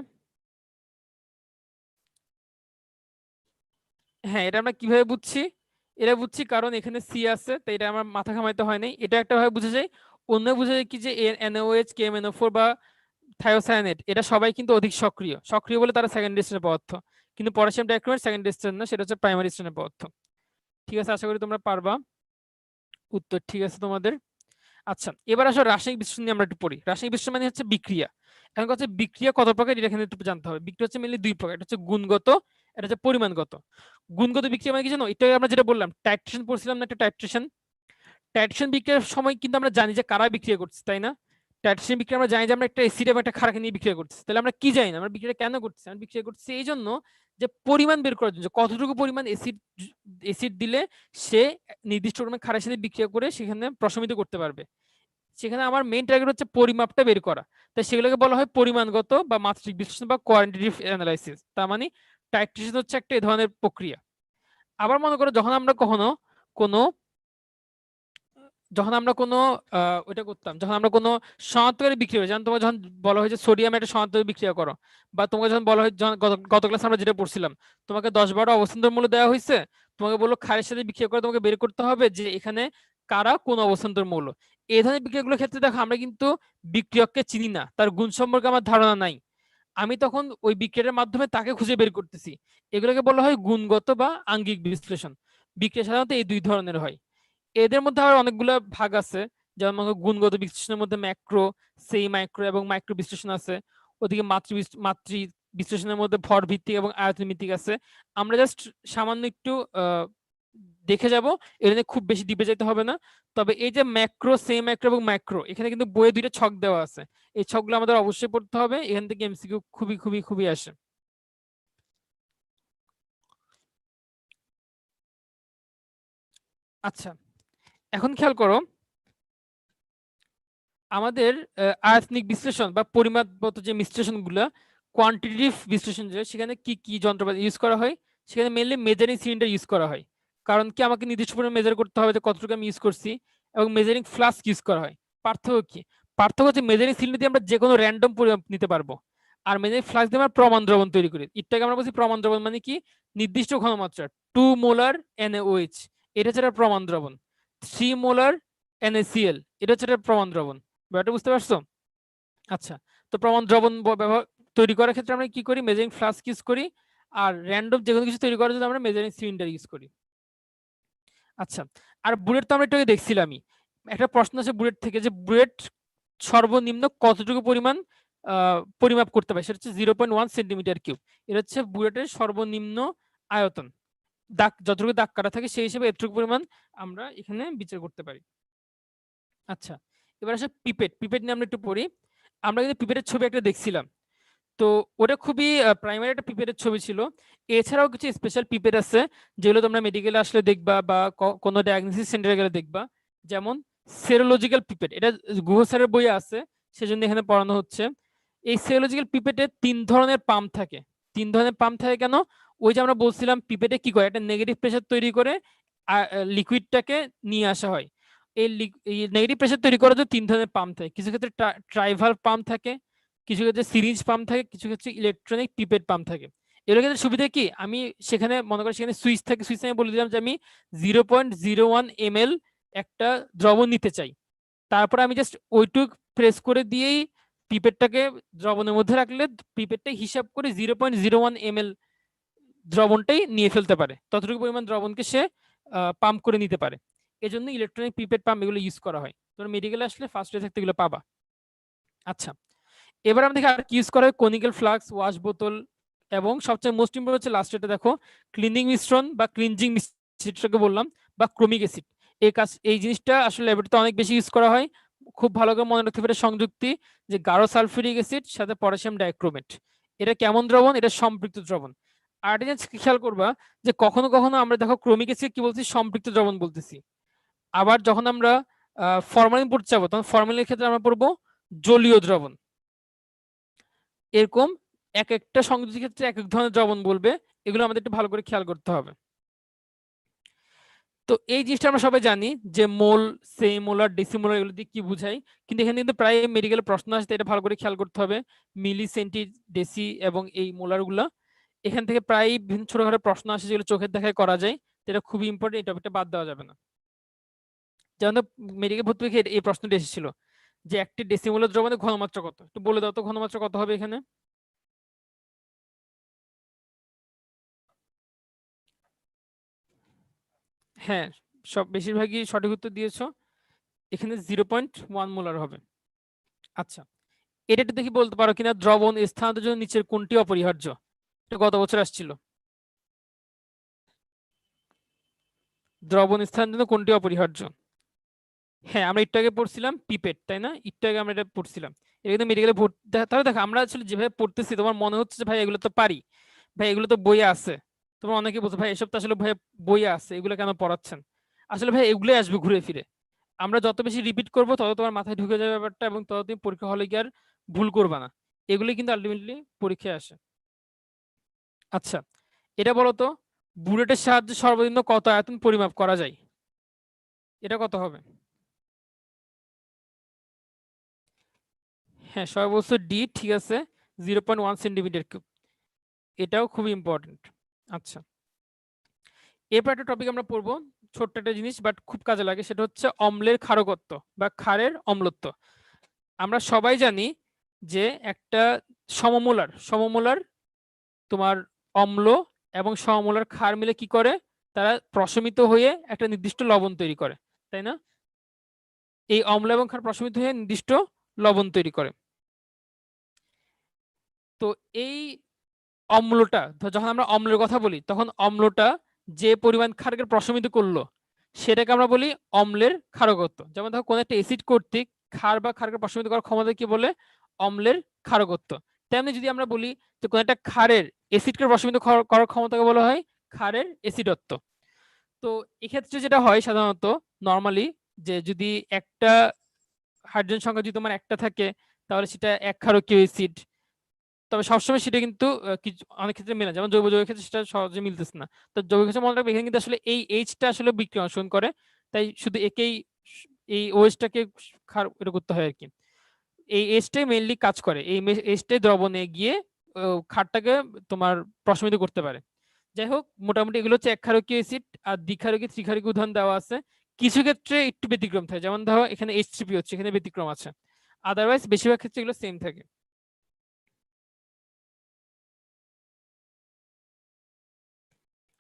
হ্যাঁ, এটা আমরা কিভাবে বুঝছি? এটা বুঝছি কারণ এখানে সি আছে, তাই এটা আমার মাথা ঘামাইতে হয় নাই। এটা একটা ভাবে বুঝে যায়। অন্য বুঝে যায় কি যে NaOH KMnO4 বা থায়োসায়ানেট এটা সবাই কিন্তু অধিক সক্রিয়, সক্রিয় বলে তারা সেকেন্ডারি স্তরের পদার্থ, কিন্তু পটাশিয়াম ডাইক্রোমেট সেকেন্ডারি স্তর না, সেটা হচ্ছে প্রাইমারি স্তরের পদার্থ। ঠিক আছে, আশা করি তোমরা পারবা। উত্তর ঠিক আছে তোমাদের। আচ্ছা, এবার আসো রাসায়নিক বিশ্লেষণ নিয়ে আমরা একটু পড়ি। রাসায়নিক বিশ্লেষণ মানে হচ্ছে বিক্রিয়া। এখন হচ্ছে বিক্রিয়া কত প্রকার এটা এখানে একটু জানতে হবে। বিক্রিয়া হচ্ছে মেনলি দুই প্রকার, এটা হচ্ছে গুণগত, এটা হচ্ছে পরিমাণগত। গুণগত বিক্রিয়া মানে কি জানো? এটা আমরা যেটা বললাম টাইট্রেশন পড়ছিলাম না, একটা টাইট্রেশন। টাইট্রেশন বিক্রিয়ার সময় কিন্তু আমরা জানি যে কারা বিক্রিয়া করছে, তাই না? টাইট্রেশন বিক্রিয়া আমরা জানি যে আমরা একটা অ্যাসিড এবং একটা ক্ষারকে নিয়ে বিক্রিয়া করছি। তাহলে আমরা কি জানি না আমরা বিক্রিয়া কেন করছি? আমরা বিক্রিয়া করছি এই জন্য যে পরিমাণ বের করার জন্য, কতটুকু পরিমাণ অ্যাসিড অ্যাসিড দিলে সে নির্দিষ্ট পরিমাণ ক্ষারের সাথে বিক্রিয়া করে সেখানে প্রশমিত করতে পারবে। সেখানে আমার মেইন টার্গেট হচ্ছে পরিমাপটা বের করা। তাই সেগুলোকে বলা হয় পরিমাণগত বা মাত্রিক বিশ্লেষণ বা কোয়ান্টিটেটিভ অ্যানালাইসিস। তার মানে টাইট্রেশন হচ্ছে একটা এই ধরনের প্রক্রিয়া। আবার মনে করো যখন আমরা কোনো যখন আমরা কোনো ওইটা করতাম, যখন আমরা কোনো শনাক্তকারী বিক্রিয়া, যেমন তোমার যখন বলা হয় যে সোডিয়াম একটা শনাক্তকারী বিক্রিয়া করো, বা তোমাকে যখন বলা হয়, যখন গত ক্লাসে আমরা যেটা পড়ছিলাম, তোমাকে 10-12 অবস্থান্তর মূল্য দেওয়া হয়েছে, তোমাকে বললো ক্ষারের সাথে বিক্রিয়া করে তোমাকে বের করতে হবে যে এখানে কারা কোন অবস্থান্তর মূল্য। এই ধরনের বিক্রিয়াগুলোর ক্ষেত্রে দেখো আমরা কিন্তু বিক্রিয়ককে চিনি না, তার গুণ সম্পর্কে আমার ধারণা নাই, আমি তখন ওই বিক্রিয়ার মাধ্যমে তাকে খুঁজে বের করতেছি। এগুলোকে বলা হয় গুণগত বা আঙ্গিক বিশ্লেষণ। বিক্রিয়া সাধারণত এই দুই ধরনের হয়। এদের মধ্যে আবার অনেকগুলো ভাগ আছে, যেমন গুণগত বিশ্লেষণের মধ্যে ম্যাক্রো, সেই মাইক্রো এবং মাইক্রো বিশ্লেষণ আছে। ওদিকে মাতৃ বিশ্লেষণের মধ্যে ভর ভিত্তিক এবং আয়তন ভিত্তিক আছে। আমরা জাস্ট সামান্য একটু দেখে যাব, এর খুব বেশি ডিপে যেতে হবে না। তবে এই যে ম্যাক্রো, সেই মাইক্রো এবং ম্যাক্রো, এখানে কিন্তু বইয়ে দুইটা ছক দেওয়া আছে, এই ছকগুলো আমাদের অবশ্যই পড়তে হবে, এখান থেকে এমসিকিউ খুবই খুবই খুবই আসে। আচ্ছা, এখন খেয়াল করো আমাদের আয়তনিক বিশ্লেষণ বা পরিমাপগত যে বিশ্লেষণগুলো, কোয়ান্টিটেটিভ বিশ্লেষণ, যে সেখানে কি কি যন্ত্রপাতি ইউজ করা হয়, সেখানে মেইনলি মেজারিং সিলিন্ডার ইউজ করা হয়। কারণ কি আমাকে নির্দিষ্ট পরিমাণ মেজার করতে হবে যে কতটুকু আমি ইউজ করছি। এবং মেজারিং ফ্লাস্ক ইউজ করা হয়। পার্থক্য কি? পার্থক্য হচ্ছে মেজারিং সিলিন্ডার দিয়ে আমরা যে কোনো র্যান্ডম পরিমাপ নিতে পারবো, আর মেজারিং ফ্লাস্ক দিয়ে আমরা প্রমাণ দ্রবণ তৈরি করি। এটাকে আমরা বলছি প্রমাণ দ্রবণ, মানে কি নির্দিষ্ট ঘনমাত্রা 2 মোলার NaOH, এটা হচ্ছে একটা প্রমাণ দ্রবণ। 3 মোলার NaCl, এটা হচ্ছে একটা প্রমাণ দ্রবণ। ব্যাপারটা বুঝতে পারছো? আচ্ছা, তো প্রমাণ দ্রবণ ব্যবহার তৈরি করার ক্ষেত্রে আমরা কি করি? মেজারিং ফ্লাস্ক ইউজ করি। আর র্যান্ডম যে কোনো কিছু তৈরি করার জন্য আমরা মেজারিং সিলিন্ডার ইউজ করি। আচ্ছা, আর বুলেট তো আমরা একটু আগে দেখছিলামই। একটা প্রশ্ন আছে বুলেট থেকে, যে বুলেট সর্বনিম্ন কতটুকু পরিমাণ পরিমাপ করতে পারে, সেটা হচ্ছে 0.1 সেন্টিমিটার কিউব। এটা হচ্ছে বুলেটের সর্বনিম্ন আয়তন। দাগ যতটুকু দাগ কাটা থাকে সেই হিসেবে এতটুকু পরিমাণ আমরা এখানে বিচার করতে পারি। আচ্ছা, এবার আসে পিপেট। পিপেট নিয়ে আমরা একটু পড়ি। আমরা কিন্তু পিপেটের ছবি একটা দেখছিলাম, তো ওটা খুবই প্রাইমারি একটা পিপেটের ছবি ছিল। এছাড়াও কিছু স্পেশাল পিপেট আছে যেগুলো তোমরা মেডিকেলে আসলে দেখবা বা কোনো ডায়াগনোসিস সেন্টারে গেলে দেখবা। যেমন সেরোলজিক্যাল পিপেট, এটা গুহ স্যারের বইয়ে আছে, সেজন্য এখানে পড়ানো হচ্ছে। এই সেরোলজিক্যাল পিপেটে 3 ধরনের পাম্প থাকে। 3 ধরনের পাম্প থাকে কেন? ওই যে আমরা বলছিলাম পিপেটে কি করে, একটা নেগেটিভ প্রেশার তৈরি করে লিকুইডটাকে নিয়ে আসা হয়। এই নেগেটিভ প্রেশার তৈরি করার জন্য 3 ধরনের পাম্প থাকে। কিছু ক্ষেত্রে ট্রাইভাল পাম্প থাকে, কিছু ক্ষেত্রে সিরিঞ্জ পাম্প থাকে, কিছু ক্ষেত্রে ইলেকট্রনিক পিপেট পাম্প থাকে। এগুলো ক্ষেত্রে সুবিধা কি, আমি সেখানে মনে করি সেখানে সুইচ থাকে, সুইচ আমি বলে দিলাম যে আমি 0.01 ml একটা দ্রবণ নিতে চাই। তারপর আমি জাস্ট ওইটুক প্রেস করে দিয়েই পিপেটটাকে দ্রবণের মধ্যে রাখলে পিপেটটা হিসাব করে 0.01 ml দ্রবণটাই নিয়ে ফেলতে পারে, ততটুকু পরিমাণ দ্রবণকে সে পাম্প করে নিতে পারে। এজন্য ইলেকট্রনিক পিপেট পাম্প এগুলো ইউজ করা হয়। তোমরা মেডিকেলে আসলে ফার্স্ট এড থাকতে এগুলো পাবা। আচ্ছা, এবার আমরা দেখি আর কি ইউজ করা হয়। কনিক্যাল ফ্লাস্ক, ওয়াশ বোতল, এবং সবচেয়ে মোস্ট ইম্পর্টেন্ট হচ্ছে লাস্ট এটা দেখো, ক্লিনিং মিশ্রণ বা ক্লিনজিং মিশ্রণকে বললাম, বা ক্রোমিক অ্যাসিড। এই জিনিসটা আসলে ল্যাবরেটরিতে অনেক বেশি ইউজ করা হয়। খুব ভালো করে মনে রাখতে পারে সংযুক্তি, যে গাঢ় সালফিউরিক অ্যাসিড সাথে পটাশিয়াম ডাইক্রোমেট। এটা কেমন দ্রবণ? এটা সম্পৃক্ত দ্রবণ। আর একটা জিনিস খেয়াল করবা, যে কখনো কখনো আমরা দেখো ক্রোমিক অ্যাসিড কি বলছি, সম্পৃক্ত দ্রবণ বলতেছি। আবার যখন আমরা ফরমালিন পড়তে যাবো, তখন ফরমালিনের ক্ষেত্রে আমরা পড়বো জলীয় দ্রবণ। এরকম এক একটা সংযোগের ক্ষেত্রে এক এক ধরনের দ্রবণ বলবে, এগুলো আমাদের একটু ভালো করে খেয়াল করতে হবে। তো এই জিনিসটা আমরা সবাই জানি যে মোল, সেমোলার, ডেসিমোলার এগুলো দিয়ে কি বুঝাই, কিন্তু এখানে কিন্তু প্রায় মেডিকেলে প্রশ্ন আসে, এটা ভালো করে খেয়াল করতে হবে। মিলি, সেন্টি, ডেসি এবং এই মোলার গুলা এখান থেকে প্রায় বিভিন্ন ছোটখাটো প্রশ্ন আসে যেগুলো চোখের দেখায় করা যায়। এটা খুবই ইম্পর্টেন্ট, এই টপিকটা বাদ দেওয়া যাবে না। যেমন মেডিকেল ভর্তি পরীক্ষায় এই প্রশ্নটা এসেছিল যে একটি ডেসিমোলার দ্রবণের ঘনমাত্রা কত, একটু বলে দাও তো ঘনমাত্রা কত হবে এখানে। হ্যাঁ, সব বেশিরভাগই সঠিক উত্তর দিয়েছো। এখানে 0.1 মোলার হবে। আচ্ছা, এটা একটু দেখি বলতে পারো কিনা, দ্রবণ স্থানান্তরের জন্য নিচের কোনটি অপরিহার্য? এটা গত বছর আসছিল। দ্রবণ স্থানান্তরের জন্য কোনটি অপরিহার্য? হ্যাঁ, আমরা একটু আগে পড়ছিলাম পিপেট, তাই না? একটু আগে আমরা এটা পড়ছিলাম। এটা কিন্তু মেডিকেলে তাহলে দেখো আমরা আসলে যেভাবে পড়তেছি তোমার মনে হচ্ছে যে ভাই এগুলো তো পারি, ভাই এগুলো তো বইয়ে আছে। তোমার অনেকে বলছো ভাই এসব তো আসলে ভাই বইয়ে আছে, এগুলো কেন পড়াচ্ছেন? আসলে ভাই এগুলোই আসবে ঘুরে ফিরে। আমরা যত বেশি রিপিট করবো তত তোমার মাথায় ঢুকে যাবে ব্যাপারটা, এবং তত তুমি পরীক্ষা হলে গিয়ে আর ভুল করবা না। এগুলোই কিন্তু আলটিমেটলি পরীক্ষায় আসে। আচ্ছা, এটা বলো তো, বুলেটের সাহায্যে সর্বনিম্ন কত আয়তন পরিমাপ করা যায়? এটা কত হবে? হ্যাঁ, সবাই বলছো ডি, ঠিক আছে, 0.1 সেন্টিমিটার কিউব। এটাও খুব ইম্পর্টেন্ট। আচ্ছা, এরপর একটা টপিক আমরা পড়বো, ছোট্ট একটা জিনিস বাট খুব কাজে লাগে, সেটা হচ্ছে অম্লের ক্ষারকত্ব বা ক্ষারের অম্লত্ব। আমরা সবাই জানি যে একটা সমমোলার সমমোলার তোমার অম্ল এবং সমমোলার ক্ষার মিলে কি করে, তারা প্রশমিত হয়ে একটা নির্দিষ্ট লবণ তৈরি করে, তাই না? এই অম্ল এবং ক্ষার প্রশমিত হয়ে নির্দিষ্ট লবণ তৈরি করে। তো এই অম্লটা যখন আমরা অম্লের কথা বলি, তখন অম্লটা যে পরিমাণ ক্ষারকে প্রশমিত করলো সেটাকে আমরা বলি অম্লের ক্ষারকত্ব। যেমন দেখো কোন একটা অ্যাসিড কর্তৃক ক্ষার বা ক্ষারকে প্রশমিত করার ক্ষমতা কি বলে? অম্লের ক্ষারকত্ব। তেমনি যদি আমরা বলি যে কোন একটা ক্ষারের অ্যাসিডকে প্রশমিত করার ক্ষমতাকে বলা হয় ক্ষারের অ্যাসিডত্ব। তো এক্ষেত্রে যেটা হয় সাধারণত নর্মালি, যে যদি একটা হাইড্রোজেন সংখ্যা যদি তোমার একটা থাকে, তাহলে সেটা এক ক্ষারকীয় অ্যাসিড। তবে সবসময় সেটা কিন্তু কিছু অনেক ক্ষেত্রে মেলে, যেমন জৈব যৌগের ক্ষেত্রে সেটা সহজে মিলতেছে না। তো যৌগের ক্ষেত্রে মনে রাখবে এখানে কিন্তু আসলে এই এইচটা আসলে বিক্রিয়া অংশগ্রহণ করে, তাই শুধু একেই এই ওএইচটাকে এটা করতে হয় আর কি। এই এইচটাই মেইনলি কাজ করে, এই এইচটাই দ্রবণে গিয়ে ক্ষারটাকে তোমার প্রশমিত করতে পারে। যাই হোক, মোটামুটি এগুলো হচ্ছে একক্ষারকীয় অ্যাসিড। আর দ্বিক্ষারকীয়, ত্রিক্ষারকীয় উদাহরণ দেওয়া আছে। কিছু ক্ষেত্রে একটু ব্যতিক্রম থাকে, যেমন ধরো এখানে H3P হচ্ছে, এখানে ব্যতিক্রম আছে। আদারওয়াইজ বেশিরভাগ ক্ষেত্রে এগুলো সেম থাকে।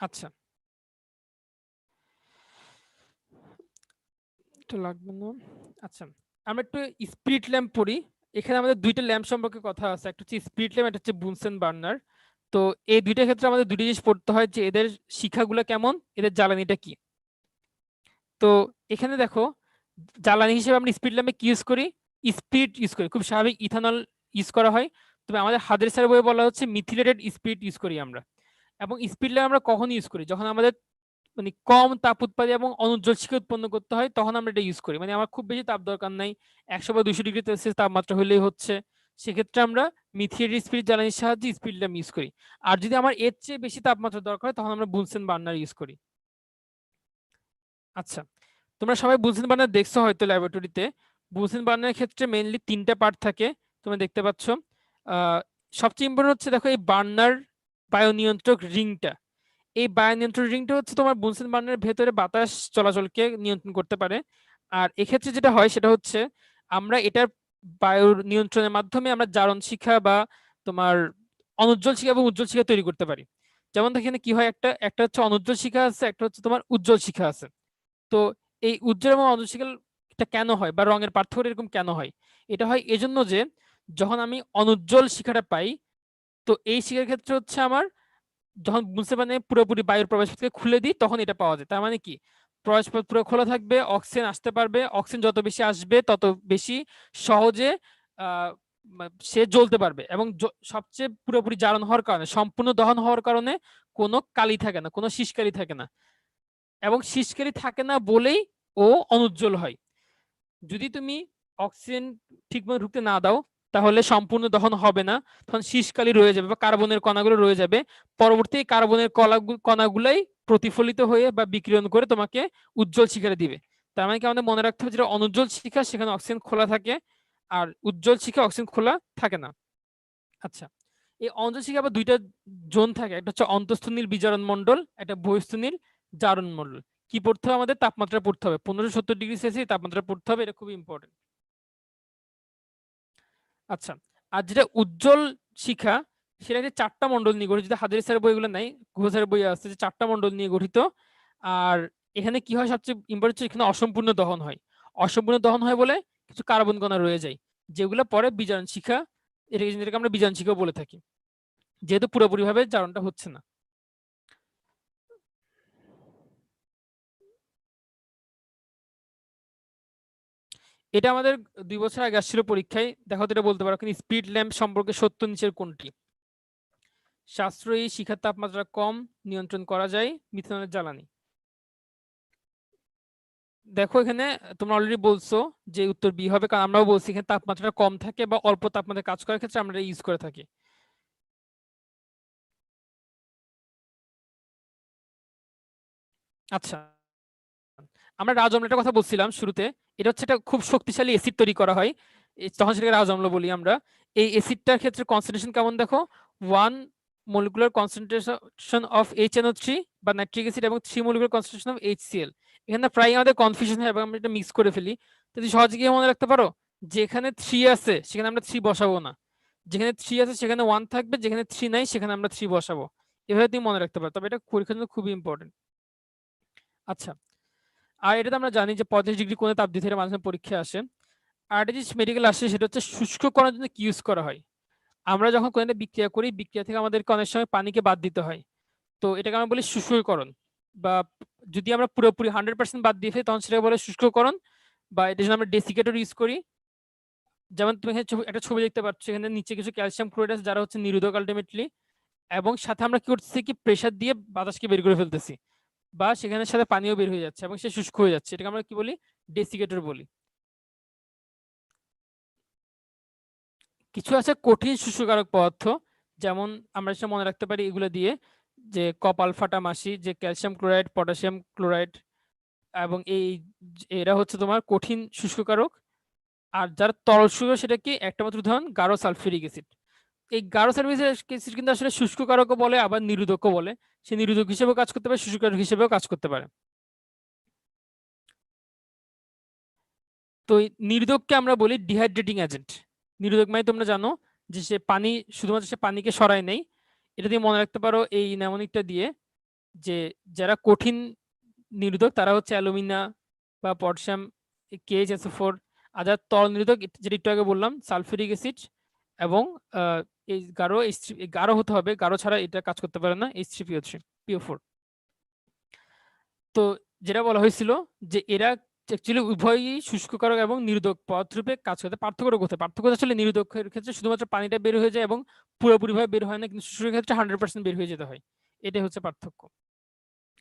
আচ্ছা, এটা লাগবে না। আচ্ছা, আমরা একটু স্পিরিট ল্যাম্প পড়ি। এখানে আমাদের দুইটা ল্যাম্প সম্পর্কে কথা আছে, একটা হচ্ছে স্পিরিট ল্যাম্প, একটা হচ্ছে বুনসেন বার্নার। তো এই দুইটা ক্ষেত্রে আমাদের দুইটা জিনিস পড়তে হয়, যে এদের শিখাগুলো কেমন, এদের জ্বালানিটা কি। তো এখানে দেখো, জ্বালানি হিসেবে আমরা স্পিরিট ল্যাম্পে কি ইউজ করি? স্পিরিট ইউজ করি, খুব স্বাভাবিক, ইথানল ইউজ করা হয়। তবে আমাদের হাদের স্যার বইয়ে বলা হচ্ছে মিথিলেটেড স্পিরিট ইউজ করি আমরা। এবং স্পিরিট ল্যাম্প আমরা কখন ইউজ করি? যখন আমাদের মানে কম তাপ উৎপাদী এবং অনুজ্জ্বল শিখা উৎপন্ন করতে হয়, তখন আমরা এটা ইউজ করি। মানে আমার খুব বেশি তাপ দরকার নাই, 100 বা 200 ডিগ্রি সেলসিয়াস তাপমাত্রা হলেই হচ্ছে। সেক্ষেত্রে আমরা মিথিলেটেড স্পিরিট জ্বালানির সাহায্যে স্পিরিট ল্যাম্প ইউজ করি। আর যদি আমার এর চেয়ে বেশি তাপমাত্রা দরকার হয়, তখন আমরা বুনসেন বার্নার ইউজ করি। আচ্ছা, তোমরা সবাই বুনসেন বার্নার দেখছো হয়তো ল্যাবরেটরিতে। বুনসেন বার্নারের ক্ষেত্রে মেইনলি 3টা পার্ট থাকে, তোমরা দেখতে পাচ্ছ। সবচেয়ে ইম্পর্টেন্ট হচ্ছে, দেখো এই বার্নার বায়ু নিয়ন্ত্রক রিংটা। এই বায়ু নিয়ন্ত্রক রিংটা হচ্ছে তোমার বুনসেন বার্নারের ভেতরে বাতাস চলাচলকে নিয়ন্ত্রণ করতে পারে। আর এক্ষেত্রে যেটা হয় সেটা হচ্ছে, আমরা এটার বায়ুর নিয়ন্ত্রণের মাধ্যমে আমরা জারণ শিখা বা তোমার অনুজ্জ্বল শিখা এবং উজ্জ্বল শিখা তৈরি করতে পারি। যেমন এখানে কি হয়, একটা একটা হচ্ছে অনুজ্জ্বল শিখা আছে, একটা হচ্ছে তোমার উজ্জ্বল শিখা আছে। তো এই উজ্জ্বল এবং অনুজ্জ্বল শিখাটা কেন হয়, বা রঙের পার্থক্য এরকম কেন হয়? এটা হয় এজন্য যে, যখন আমি অনুজ্জ্বল শিখাটা পাই, তো এই শিখার ক্ষেত্রে হচ্ছে আমার, যখন বুঝতে মানে পুরোপুরি বায়ুর প্রবেশপথকে খুলে দিই, তখন এটা পাওয়া যায়। তার মানে কি, প্রবেশপথ পুরো খোলা থাকবে, অক্সিজেন আসতে পারবে, অক্সিজেন যত বেশি আসবে তত বেশি সহজে সে জ্বলতে পারবে। এবং সবচেয়ে পুরোপুরি জ্বালানো হওয়ার কারণে, সম্পূর্ণ দহন হওয়ার কারণে কোনো কালি থাকে না, কোনো শিসকালি থাকে না। এবং শিসকালি থাকে না বলেই ও অনুজ্জ্বল হয়। যদি তুমি অক্সিজেন ঠিকমতো ঢুকতে না দাও, তাহলে সম্পূর্ণ দহন হবে না, তখন শীষকালি রয়ে যাবে বা কার্বনের কণাগুলো রয়ে যাবে। পরবর্তী কার্বনের কণাগুলাই প্রতিফলিত হয়ে বা বিকিরণ করে তোমাকে উজ্জ্বল শিখা দিবে। তার মানে কি, আমাদের মনে রাখতে হবে, যেটা অনুজ্জ্বল শিখা সেখানে অক্সিজেন খোলা থাকে, আর উজ্জ্বল শিখা অক্সিজেন খোলা থাকে না। আচ্ছা, এই অনুজ্জ্বল শিখা আবার দুইটা জোন থাকে, একটা হচ্ছে অন্তঃস্থনীল বিজারণ মণ্ডল, একটা বহিঃস্থনীল জারণ মণ্ডল। কি পড়তে হবে আমাদের? তাপমাত্রা পড়তে হবে, 1570 ডিগ্রি সেলসিয়াস তাপমাত্রা পড়তে হবে, এটা খুবই ইম্পর্টেন্ট। আচ্ছা, আর যেটা উজ্জ্বল শিখা, সেটা 4টা মণ্ডল নিয়ে গঠিত। হাজারি স্যারের বইগুলো নাই, গুহ স্যারের বই আছে যে 4টা মণ্ডল নিয়ে গঠিত। আর এখানে কি হয়, সবচেয়ে ইম্পর্টেন্ট, এখানে অসম্পূর্ণ দহন হয়। অসম্পূর্ণ দহন হয় বলে কিছু কার্বন কণা রয়ে যায়, যেগুলো পরে বিজারণ শিখা, এটাকে আমরা বিজারণ শিখা বলে থাকি, যেহেতু পুরোপুরি ভাবে জারণটা হচ্ছে না। এটা আমাদের 2 বছর আগে আসছিল পরীক্ষায়, দেখো তো এটা বলতে পারো, কিন্তু স্পিড ল্যাম্প সম্পর্কে সত্য নিচের কোনটি? সাশ্রয়ী, শিখার তাপমাত্রা কম, নিয়ন্ত্রণ করা যায়, মিথেনলের জ্বালানি। দেখো এখানে তোমরা অলরেডি বলছো যে উত্তর বি হবে, কারণ আমরাও বলছি এখানে তাপমাত্রা কম থাকে বা অল্প তাপমাত্রায় কাজ করার ক্ষেত্রে আমরা ইউজ করে থাকি। আচ্ছা, আমরা রাজ অম্লটার কথা বলছিলাম শুরুতে। এটা হচ্ছে একটা খুব শক্তিশালী অ্যাসিড তৈরি করা হয়, তখন সেটাকে রাজ অম্ল বলি আমরা। এই অ্যাসিডটার ক্ষেত্রে কনসেন্ট্রেশন কেমন দেখো, 1 molecular concentration of HNO3 বা নাইট্রিক অ্যাসিড এবং 3 molecular concentration of HCl। এখানে প্রায় আমাদের কনফিউশন হয় এবং আমরা এটা মিক্স করে ফেলি। যদি সহজে গিয়ে মনে রাখতে পারো, যেখানে 3 আছে সেখানে আমরা 3 বসাবো না, যেখানে 3 আছে সেখানে 1 থাকবে, যেখানে 3 নাই সেখানে আমরা 3 বসাবো। এভাবে তুমি মনে রাখতে পারো, তবে এটা পরীক্ষার জন্য খুবই ইম্পর্টেন্ট। আচ্ছা, আর এটা তো আমরা জানি যে 45 ডিগ্রি কোণে তাপ দিতে মাঝে মাঝে পরীক্ষা আসে। আর একটা জিনিস মেডিকেল আসে, সেটা হচ্ছে শুষ্ক করার জন্য কি ইউজ করা হয়। আমরা যখন কোনো একটা বিক্রিয়া করি, বিক্রিয়া থেকে আমাদেরকে অনেক সময় পানিকে বাদ দিতে হয়, তো এটাকে আমরা বলি শুষ্ককরণ। বা যদি আমরা পুরোপুরি 100% বাদ দিয়ে ফেলি, তখন সেটাকে বলে শুষ্ককরণ, বা এটার জন্য আমরা ডেসিকেটর ইউজ করি। যেমন তুমি এখানে একটা ছবি দেখতে পাচ্ছ, এখানে নিচে কিছু ক্যালসিয়াম ক্লোরাইড আছে, যারা হচ্ছে নিরোধক আলটিমেটলি। এবং সাথে আমরা কি করতেছি, কি প্রেসার দিয়ে বাতাসকে বের করে ফেলতেছি, বা সেখানে সাথে পানিও বের হয়ে যাচ্ছে এবং সে শুষ্ক হয়ে যাচ্ছে, এটাকে আমরা কি বলি? ডেসিকেটর বলি। কিছু আছে কঠিন শুষ্ককারক পদার্থ, যেমন আমরা সেটা মনে রাখতে পারি এগুলো দিয়ে, যে কপালফাটা মাসি, যে ক্যালসিয়াম ক্লোরাইড, পটাশিয়াম ক্লোরাইড, এবং এরা হচ্ছে তোমার কঠিন শুষ্ককারক। আর যারা তরল শুষ্ক, সেটা কি একটা মাত্র উদাহরণ, গাঢ় সালফিউরিক অ্যাসিড। এই গাঢ় সালফিউরিক অ্যাসিড কিন্তু আসলে শুষ্ককারকও বলে, আবার নিরোধকও বলে। সে নিরোধক হিসেবেও কাজ করতে পারে, শুষ্ককারক হিসেবেও কাজ করতে পারে। তো এই নিরোধককে আমরা বলি ডিহাইড্রেটিং এজেন্ট। নিরোধক মানে তোমরা জানো যে সে পানি, শুধুমাত্র সে পানিকে সরায় নেই। এটা দিয়ে মনে রাখতে পারো এই নেমোনিকটা দিয়ে, যে যারা কঠিন নিরোধক তারা হচ্ছে অ্যালুমিনা বা পটাশিয়াম KHSO4, আদার তরল নিরোধক যেটা একটু আগে বললাম সালফিউরিক অ্যাসিড, এবং এই গাঢ় হতে হবে, গাঢ় ছাড়া এটা কাজ করতে পারে না, H3PO3 PO4। তো যেটা বলা হয়েছিল যে এরা অ্যাকচুয়ালি উভয়ই শুষ্ককারক এবং নিরোধক পদার্থ রূপে কাজ করতে। পার্থক্য আসলে নিরোধকের ক্ষেত্রে শুধুমাত্র পানিটা বের হয়ে যায় এবং পুরোপুরিভাবে বের হয় না, কিন্তু শুষ্কের ক্ষেত্রে 100% বের হয়ে যেতে হয়। এটাই হচ্ছে পার্থক্য।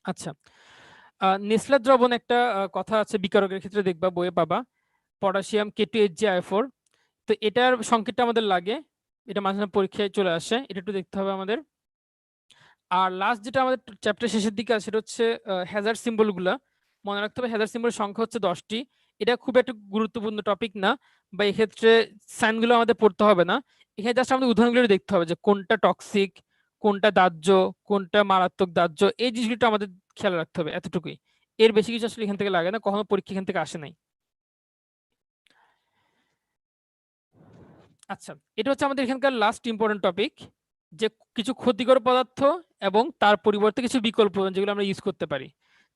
আচ্ছা, নেসলার দ্রবণ একটা কথা আছে বিকারকের ক্ষেত্রে, দেখবা বইয়ে পাবা, পটাশিয়াম K2HgI4। তো এটার সংকেতটা আমাদের লাগে, এটা মাঝে মাঝে পরীক্ষায় চলে আসে, এটা একটু দেখতে হবে আমাদের। আর লাস্ট যেটা আমাদের চ্যাপ্টার শেষের দিকে আছে সেটা হচ্ছে হ্যাজার্ড সিম্বল গুলা মনে রাখতে হবে। হ্যাজার্ড সিম্বল সংখ্যা হচ্ছে 10টি। এটা খুব একটা গুরুত্বপূর্ণ টপিক না, বা এক্ষেত্রে সাইনগুলো আমাদের পড়তে হবে না। এখানে জাস্ট আমাদের উদাহরণগুলো দেখতে হবে যে কোনটা টক্সিক, কোনটা দাহ্য, কোনটা মারাত্মক দাহ্য, এই জিনিসগুলো আমাদের খেয়াল রাখতে হবে, এতটুকুই। এর বেশি কিছু আসলে এখান থেকে লাগে না, কখনো পরীক্ষা এখান থেকে আসে নাই। আচ্ছা, এটা হচ্ছে আমাদের এখানকার লাস্ট ইম্পর্টেন্ট টপিক, যে কিছু ক্ষতিকর পদার্থ এবং তার পরিবর্তে কিছু বিকল্প যেগুলো আমরা ইউজ করতে পারি।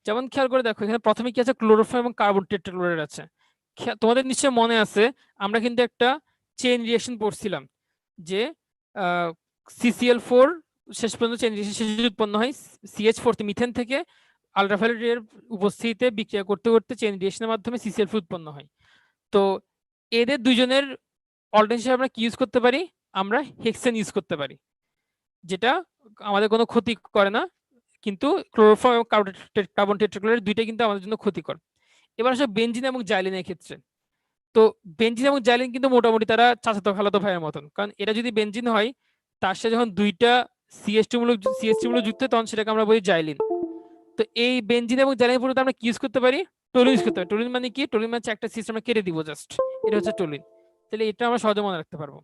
যেমন খেয়াল করে দেখো, এখানে প্রথমে কি আছে, ক্লোরোফর্ম এবং কার্বন টেট্রাক্লোরাইড আছে। তোমাদের নিশ্চয়ই মনে আছে আমরা কিন্তু একটা চেইন রিঅ্যাকশন পড়ছিলাম, যে CCl4 শেষ পর্যন্ত চেইন রিঅ্যাকশন শেষে উৎপন্ন হয় CH4 মিথেন থেকে আলট্রাভায়োলেট এর উপস্থিতিতে বিক্রিয়া করতে করতে চেইন রিঅ্যাকশনের মাধ্যমে CCl4 উৎপন্ন হয়। তো এদের দুজনের অল্টারনেটিভ হিসেবে আমরা কি ইউজ করতে পারি, আমরা হেক্সেন ইউজ করতে পারি, যেটা আমাদের কোনো ক্ষতি করে না, কিন্তু ক্লোরোফর্ম এবং কার্বন টেট্রাক্লোরাইড দুইটাই কিন্তু আমাদের জন্য ক্ষতিকর। এবার আসলে বেনজিন এবং জাইলিনের ক্ষেত্রে, তো বেনজিন এবং জাইলিন কিন্তু মোটামুটি তারা চাচাতো খালাতো ভাইয়ের মতন, কারণ এটা যদি বেনজিন হয় তার সাথে যখন দুইটা CH2 মূলক যুক্ত হয় তখন সেটাকে আমরা বলি জাইলিন। তো এই বেনজিন এবং জাইলিন পরিবর্তে আমরা কি ইউজ করতে পারি, টলুইন ইউজ করতে পারি। টলুইন মানে কি, টলুইন মানে একটা সিস্টেম আমরা কেটে দিব জাস্ট, এটা হচ্ছে টলুইন। তাহলে এটা আমরা সহজে মনে রাখতে পারবো।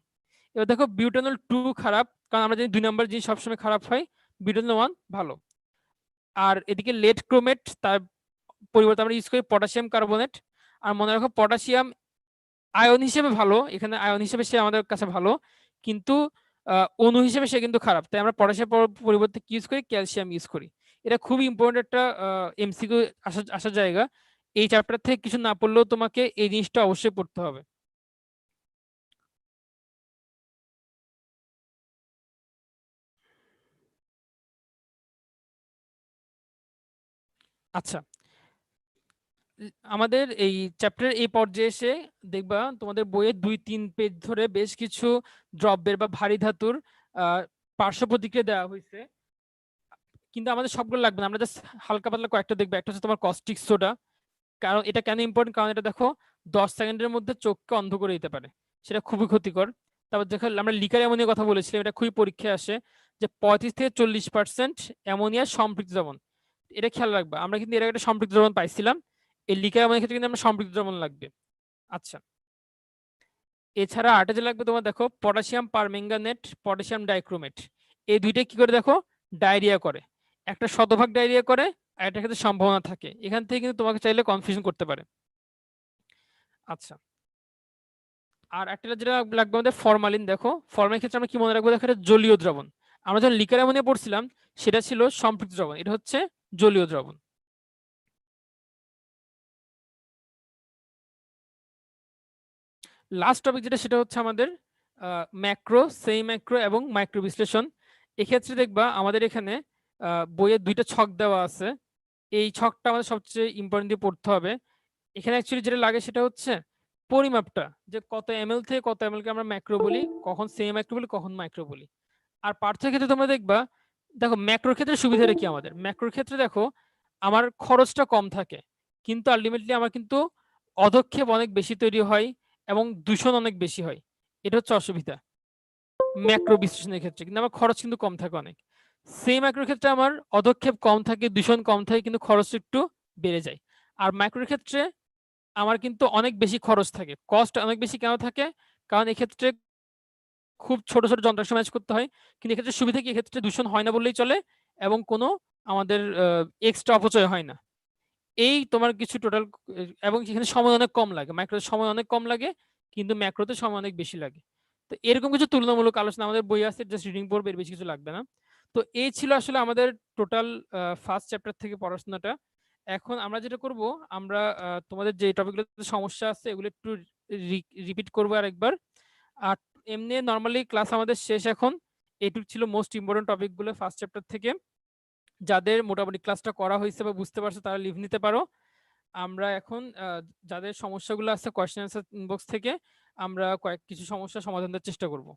এবার দেখো বিউটানল 2 খারাপ, কারণ আমরা জানি 2 নম্বর জিনিস সবসময় খারাপ হয়, বিউটানল 1 ভালো। আর এদিকে লেড ক্রোমেট, তার পরিবর্তে আমরা ইউজ করি পটাশিয়াম কার্বনেট। আর মনে রাখো পটাশিয়াম আয়ন হিসেবে ভালো, এখানে আয়ন হিসেবে সে আমাদের কাছে ভালো, কিন্তু অণু হিসেবে সে কিন্তু খারাপ, তাই আমরা পটাশিয়াম পরিবর্তে কি ইউজ করি, ক্যালসিয়াম ইউজ করি। এটা খুবই ইম্পর্টেন্ট একটা MCQ আসার জায়গা। এই চ্যাপ্টার থেকে কিছু না পড়লেও তোমাকে এই জিনিসটা অবশ্যই পড়তে হবে। আচ্ছা, আমাদের এই চ্যাপ্টারের এই পর্যায়ে এসে দেখবা তোমাদের বইয়ের 2-3 পেজ ধরে বেশ কিছু দ্রব্যের বা ভারী ধাতুর পার্শ্ব প্রতিক্রিয়া দেওয়া হয়েছে, কিন্তু আমাদের সবগুলো লাগবে না, আমরা জাস্ট হালকা পাতলা কয়েকটা দেখবো। একটা হচ্ছে তোমার কস্টিক সোডা, কারণ এটা কেন ইম্পর্টেন্ট, কারণ এটা দেখো 10 সেকেন্ডের মধ্যে চোখকে অন্ধ করে দিতে পারে, সেটা খুবই ক্ষতিকর। তারপর দেখো আমরা লিকার অ্যামোনিয়া কথা বলেছিলাম, এটা খুবই পরীক্ষায় আসে, যে 35 থেকে 40% অ্যামোনিয়া সম্পৃক্ত দ্রবণ। এটা খেয়াল রাখবা, আমরা কিন্তু এর আগে একটা সম্পৃক্ত দ্রবণ পাইছিলাম, এই লিকার অ্যামোনিয়ার ক্ষেত্রে কিন্তু আমরা সম্পৃক্ত দ্রবণ লাগবে। আচ্ছা, এছাড়া আরেকটা যে লাগবে তোমার, দেখো পটাশিয়াম পারম্যাঙ্গানেট, পটাশিয়াম ডাইক্রোমেট, এই দুইটা কি করে দেখো ডায়রিয়া করে, একটা শতভাগ ডায়রিয়া করে আর একটা ক্ষেত্রে সম্ভাবনা থাকে, এখান থেকে কিন্তু তোমাকে চাইলে কনফিউশন করতে পারে। আচ্ছা, আর একটা যেটা লাগবে আমাদের ফরমালিন। দেখো ফরমালিনের ক্ষেত্রে আমরা কি মনে রাখবো, দেখো এটা জলীয় দ্রবণ। আমরা যখন লিকার অ্যামোনিয়া পড়ছিলাম সেটা ছিল সম্পৃক্ত দ্রবণ, এটা হচ্ছে জলীয় দ্রবণ। লাস্ট টপিক যেটা, সেটা হচ্ছে আমাদের ম্যাক্রো, সেমি ম্যাক্রো এবং মাইক্রো বিশ্লেষণ। এক্ষেত্রে দেখবা আমাদের এখানে বইয়ে 2টা ছক দেওয়া আছে, এই ছকটা আমাদের সবচেয়ে ইম্পর্টেন্ট দিয়ে পড়তে হবে। এখানে অ্যাকচুয়ালি যেটা লাগে সেটা হচ্ছে পরিমাপটা, যে কত ml থেকে কত ml কে আমরা ম্যাক্রো বলি, কখন সেমি ম্যাক্রো বলি, কখন মাইক্রো বলি। আর পার্থক্যের ক্ষেত্রে তোমরা দেখবা, দেখো ম্যাক্রোর ক্ষেত্রে সুবিধাটা কি, আমাদের ম্যাক্রোর ক্ষেত্রে দেখো আমার খরচটা কম থাকে, কিন্তু আলটিমেটলি আমার কিন্তু অদক্ষেপ অনেক বেশি তৈরি হয় এবং দূষণ অনেক বেশি হয়, এটা হচ্ছে অসুবিধা ম্যাক্রো বিশ্লেষণের ক্ষেত্রে। কিন্তু আমার খরচ কিন্তু কম থাকে অনেক। সেই ম্যাক্রোর ক্ষেত্রে আমার অদক্ষেপ কম থাকে, দূষণ কম থাকে, কিন্তু খরচ একটু বেড়ে যায়। আর মাইক্রোর ক্ষেত্রে আমার কিন্তু অনেক বেশি খরচ থাকে, কস্ট অনেক বেশি কেন থাকে, কারণ এক্ষেত্রে খুব ছোট ছোট যন্ত্রাংশ ম্যানেজ করতে হয়। কিন্তু এক্ষেত্রে সুবিধা কি, এক্ষেত্রে দূষণ হয় না বললেই চলে এবং কোনো আমাদের এক্সট্রা অপচয় হয় না। এই তোমার কিছু টোটাল, এবং এখানে সময় অনেক কম লাগে, মাইক্রোতে সময় অনেক কম লাগে কিন্তু ম্যাক্রোতে সময় অনেক বেশি লাগে। তো এরকম কিছু তুলনামূলক আলোচনা আমাদের বই আছে, জাস্ট রিডিং পড়বে, এর বেশি কিছু লাগবে না। তো এই ছিল আসলে আমাদের টোটাল ফার্স্ট চ্যাপ্টার থেকে পড়াশোনাটা। এখন আমরা যেটা করব, আমরা তোমাদের যে টপিকগুলোতে সমস্যা আছে এগুলো একটু রিপিট করবো আরেকবার। আর এমনি নর্মালি ক্লাস আমাদের শেষ এখন। এটুক ছিল মোস্ট ইম্পর্টেন্ট টপিকগুলো ফার্স্ট চ্যাপ্টার থেকে। যাদের মোটামুটি ক্লাসটা করা হয়েছে বা বুঝতে পারছো তারা লিভ নিতে পারো। আমরা এখন যাদের সমস্যাগুলো আছে কোয়েশ্চেন আনসার ইনবক্স থেকে আমরা কিছু সমস্যা সমাধান দেওয়ার চেষ্টা করব।